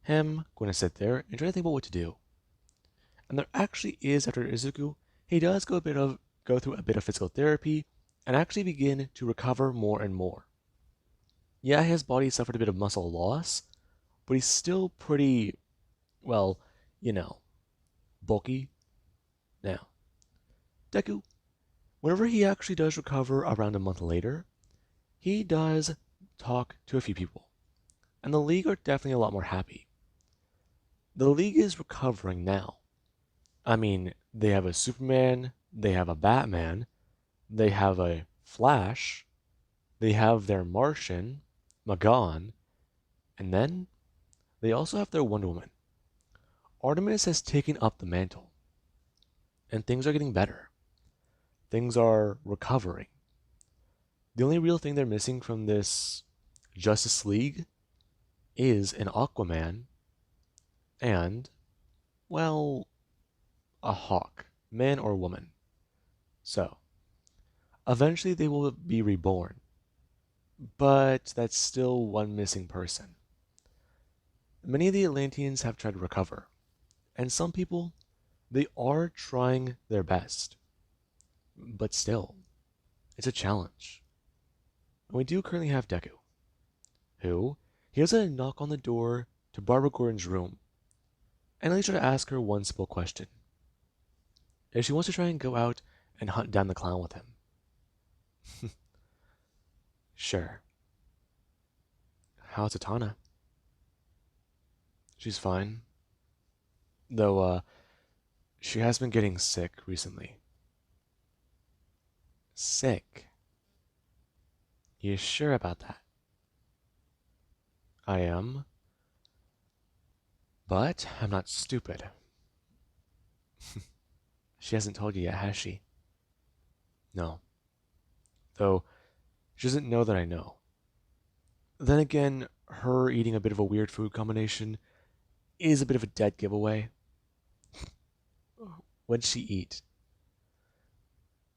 Him going to sit there and try to think about what to do. And there actually is, after Izuku, he does go through a bit of physical therapy and actually begin to recover more and more. Yeah, his body suffered a bit of muscle loss, but he's still pretty, well, you know, bulky. Now, Deku, whenever he actually does recover around a month later, he does talk to a few people. And the League are definitely a lot more happy. The League is recovering now. I mean, they have a Superman, they have a Batman, they have a Flash, they have their Martian, Magan, and then they also have their Wonder Woman. Artemis has taken up the mantle, and things are getting better. Things are recovering. The only real thing they're missing from this Justice League is an Aquaman and, well, a Hawk, man or woman. So, eventually they will be reborn, but that's still one missing person. Many of the Atlanteans have tried to recover, and some people, they are trying their best. But still, it's a challenge. And we do currently have Deku, who, he has a knock on the door to Barbara Gordon's room, and I try to ask her one simple question. If she wants to try and go out and hunt down the clown with him. Sure. How's Atana? She's fine. Though, she has been getting sick recently. Sick? You sure about that? I am. But I'm not stupid. She hasn't told you yet, has she? No. Though, she doesn't know that I know. Then again, her eating a bit of a weird food combination is a bit of a dead giveaway. What'd she eat?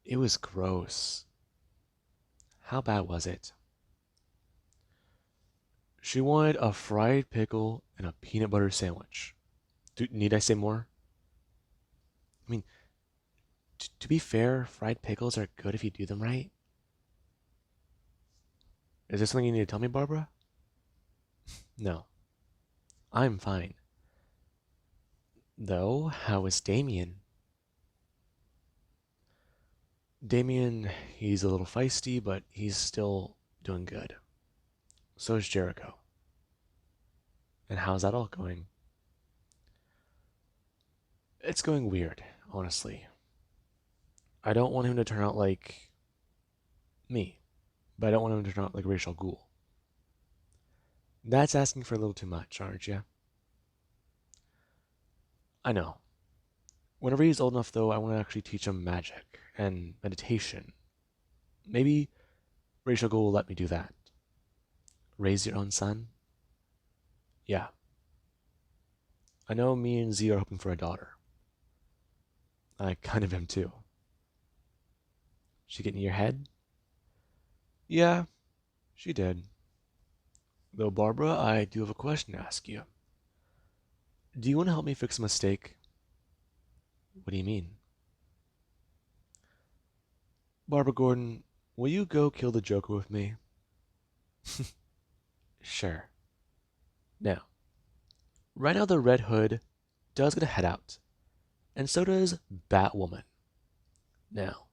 It was gross. How bad was it? She wanted a fried pickle and a peanut butter sandwich. Need I say more? I mean, to be fair, fried pickles are good if you do them right. Is there something you need to tell me, Barbara? No. I'm fine. Though, how is Damien? Damien, he's a little feisty, but he's still doing good. So is Jericho. And how's that all going? It's going weird, honestly. I don't want him to turn out like me, but I don't want him to turn out like Rachel Ghoul. That's asking for a little too much, aren't you? I know. Whenever he's old enough, though, I want to actually teach him magic and meditation. Maybe Rachel Ghoul will let me do that. Raise your own son? Yeah. I know me and Z are hoping for a daughter. I kind of am too. She get in your head? Yeah, she did. Though, Barbara, I do have a question to ask you. Do you want to help me fix a mistake? What do you mean? Barbara Gordon, will you go kill the Joker with me? Sure. Now, right now the Red Hood does get a head out, and so does Batwoman. Now,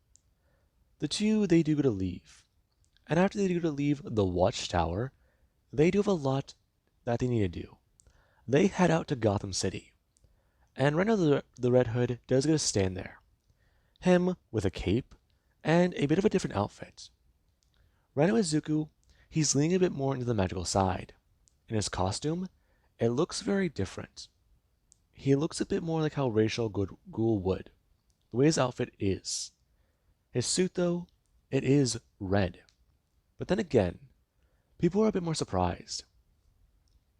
the two, they do get to leave. And after they do get to leave the Watchtower, they do have a lot that they need to do. They head out to Gotham City. And right now the Red Hood does get to stand there. Him with a cape and a bit of a different outfit. Right now Izuku, he's leaning a bit more into the magical side. In his costume, it looks very different. He looks a bit more like how Rachel Ghoul would. The way his outfit is. His suit, though, it is red. But then again, people are a bit more surprised.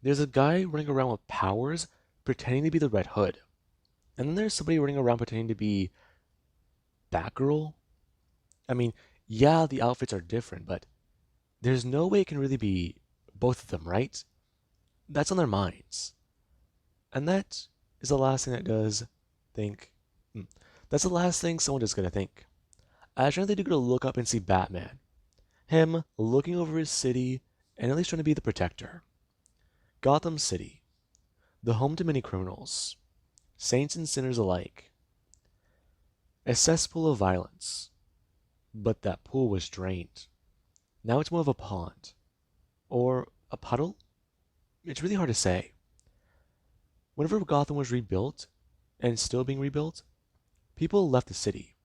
There's a guy running around with powers pretending to be the Red Hood. And then there's somebody running around pretending to be Batgirl. I mean, yeah, the outfits are different, but there's no way it can really be both of them, right? That's on their minds. And that is the last thing that does think. That's the last thing someone is going to think. I think they do going to look up and see Batman. Him looking over his city and at least trying to be the protector. Gotham City, the home to many criminals, saints and sinners alike. A cesspool of violence. But that pool was drained. Now it's more of a pond. Or a puddle? It's really hard to say. Whenever Gotham was rebuilt, and still being rebuilt, people left the city.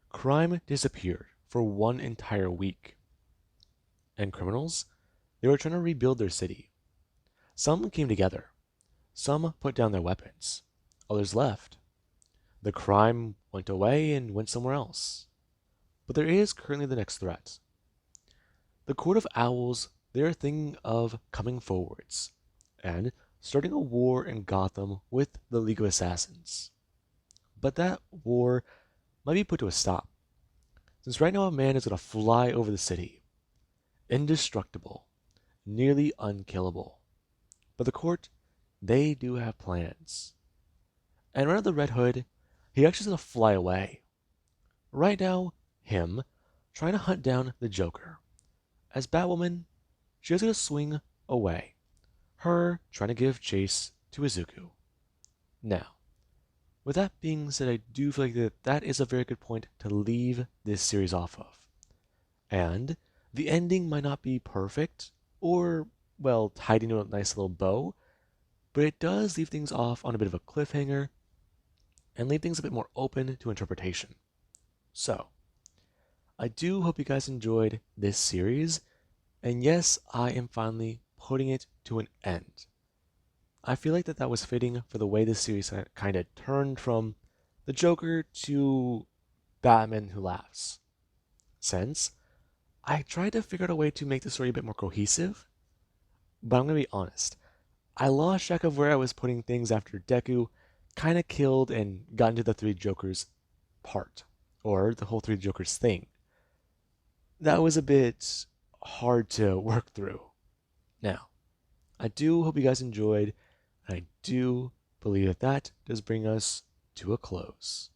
Crime disappeared for one entire week. And criminals? They were trying to rebuild their city. Some came together. Some put down their weapons. Others left. The crime went away and went somewhere else. But there is currently the next threat. The Court of Owls, they are thinking of coming forwards and starting a war in Gotham with the League of Assassins. But that war might be put to a stop, since right now a man is going to fly over the city. Indestructible, nearly unkillable. But the court, they do have plans. And right now the Red Hood, he actually is going to fly away. Right now, him trying to hunt down the Joker. As Batwoman, she's going to swing away. Her trying to give chase to Izuku. Now, with that being said, I do feel like that is a very good point to leave this series off of. And the ending might not be perfect or, well, tied into a nice little bow, but it does leave things off on a bit of a cliffhanger and leave things a bit more open to interpretation. So, I do hope you guys enjoyed this series, and yes, I am finally putting it to an end. I feel like that was fitting for the way this series kind of turned from the Joker to Batman Who Laughs. Since I tried to figure out a way to make the story a bit more cohesive, but I'm going to be honest. I lost track of where I was putting things after Deku kind of killed and got into the Three Jokers part, or the whole Three Jokers thing. That was a bit hard to work through. Now, I do hope you guys enjoyed, and I do believe that does bring us to a close.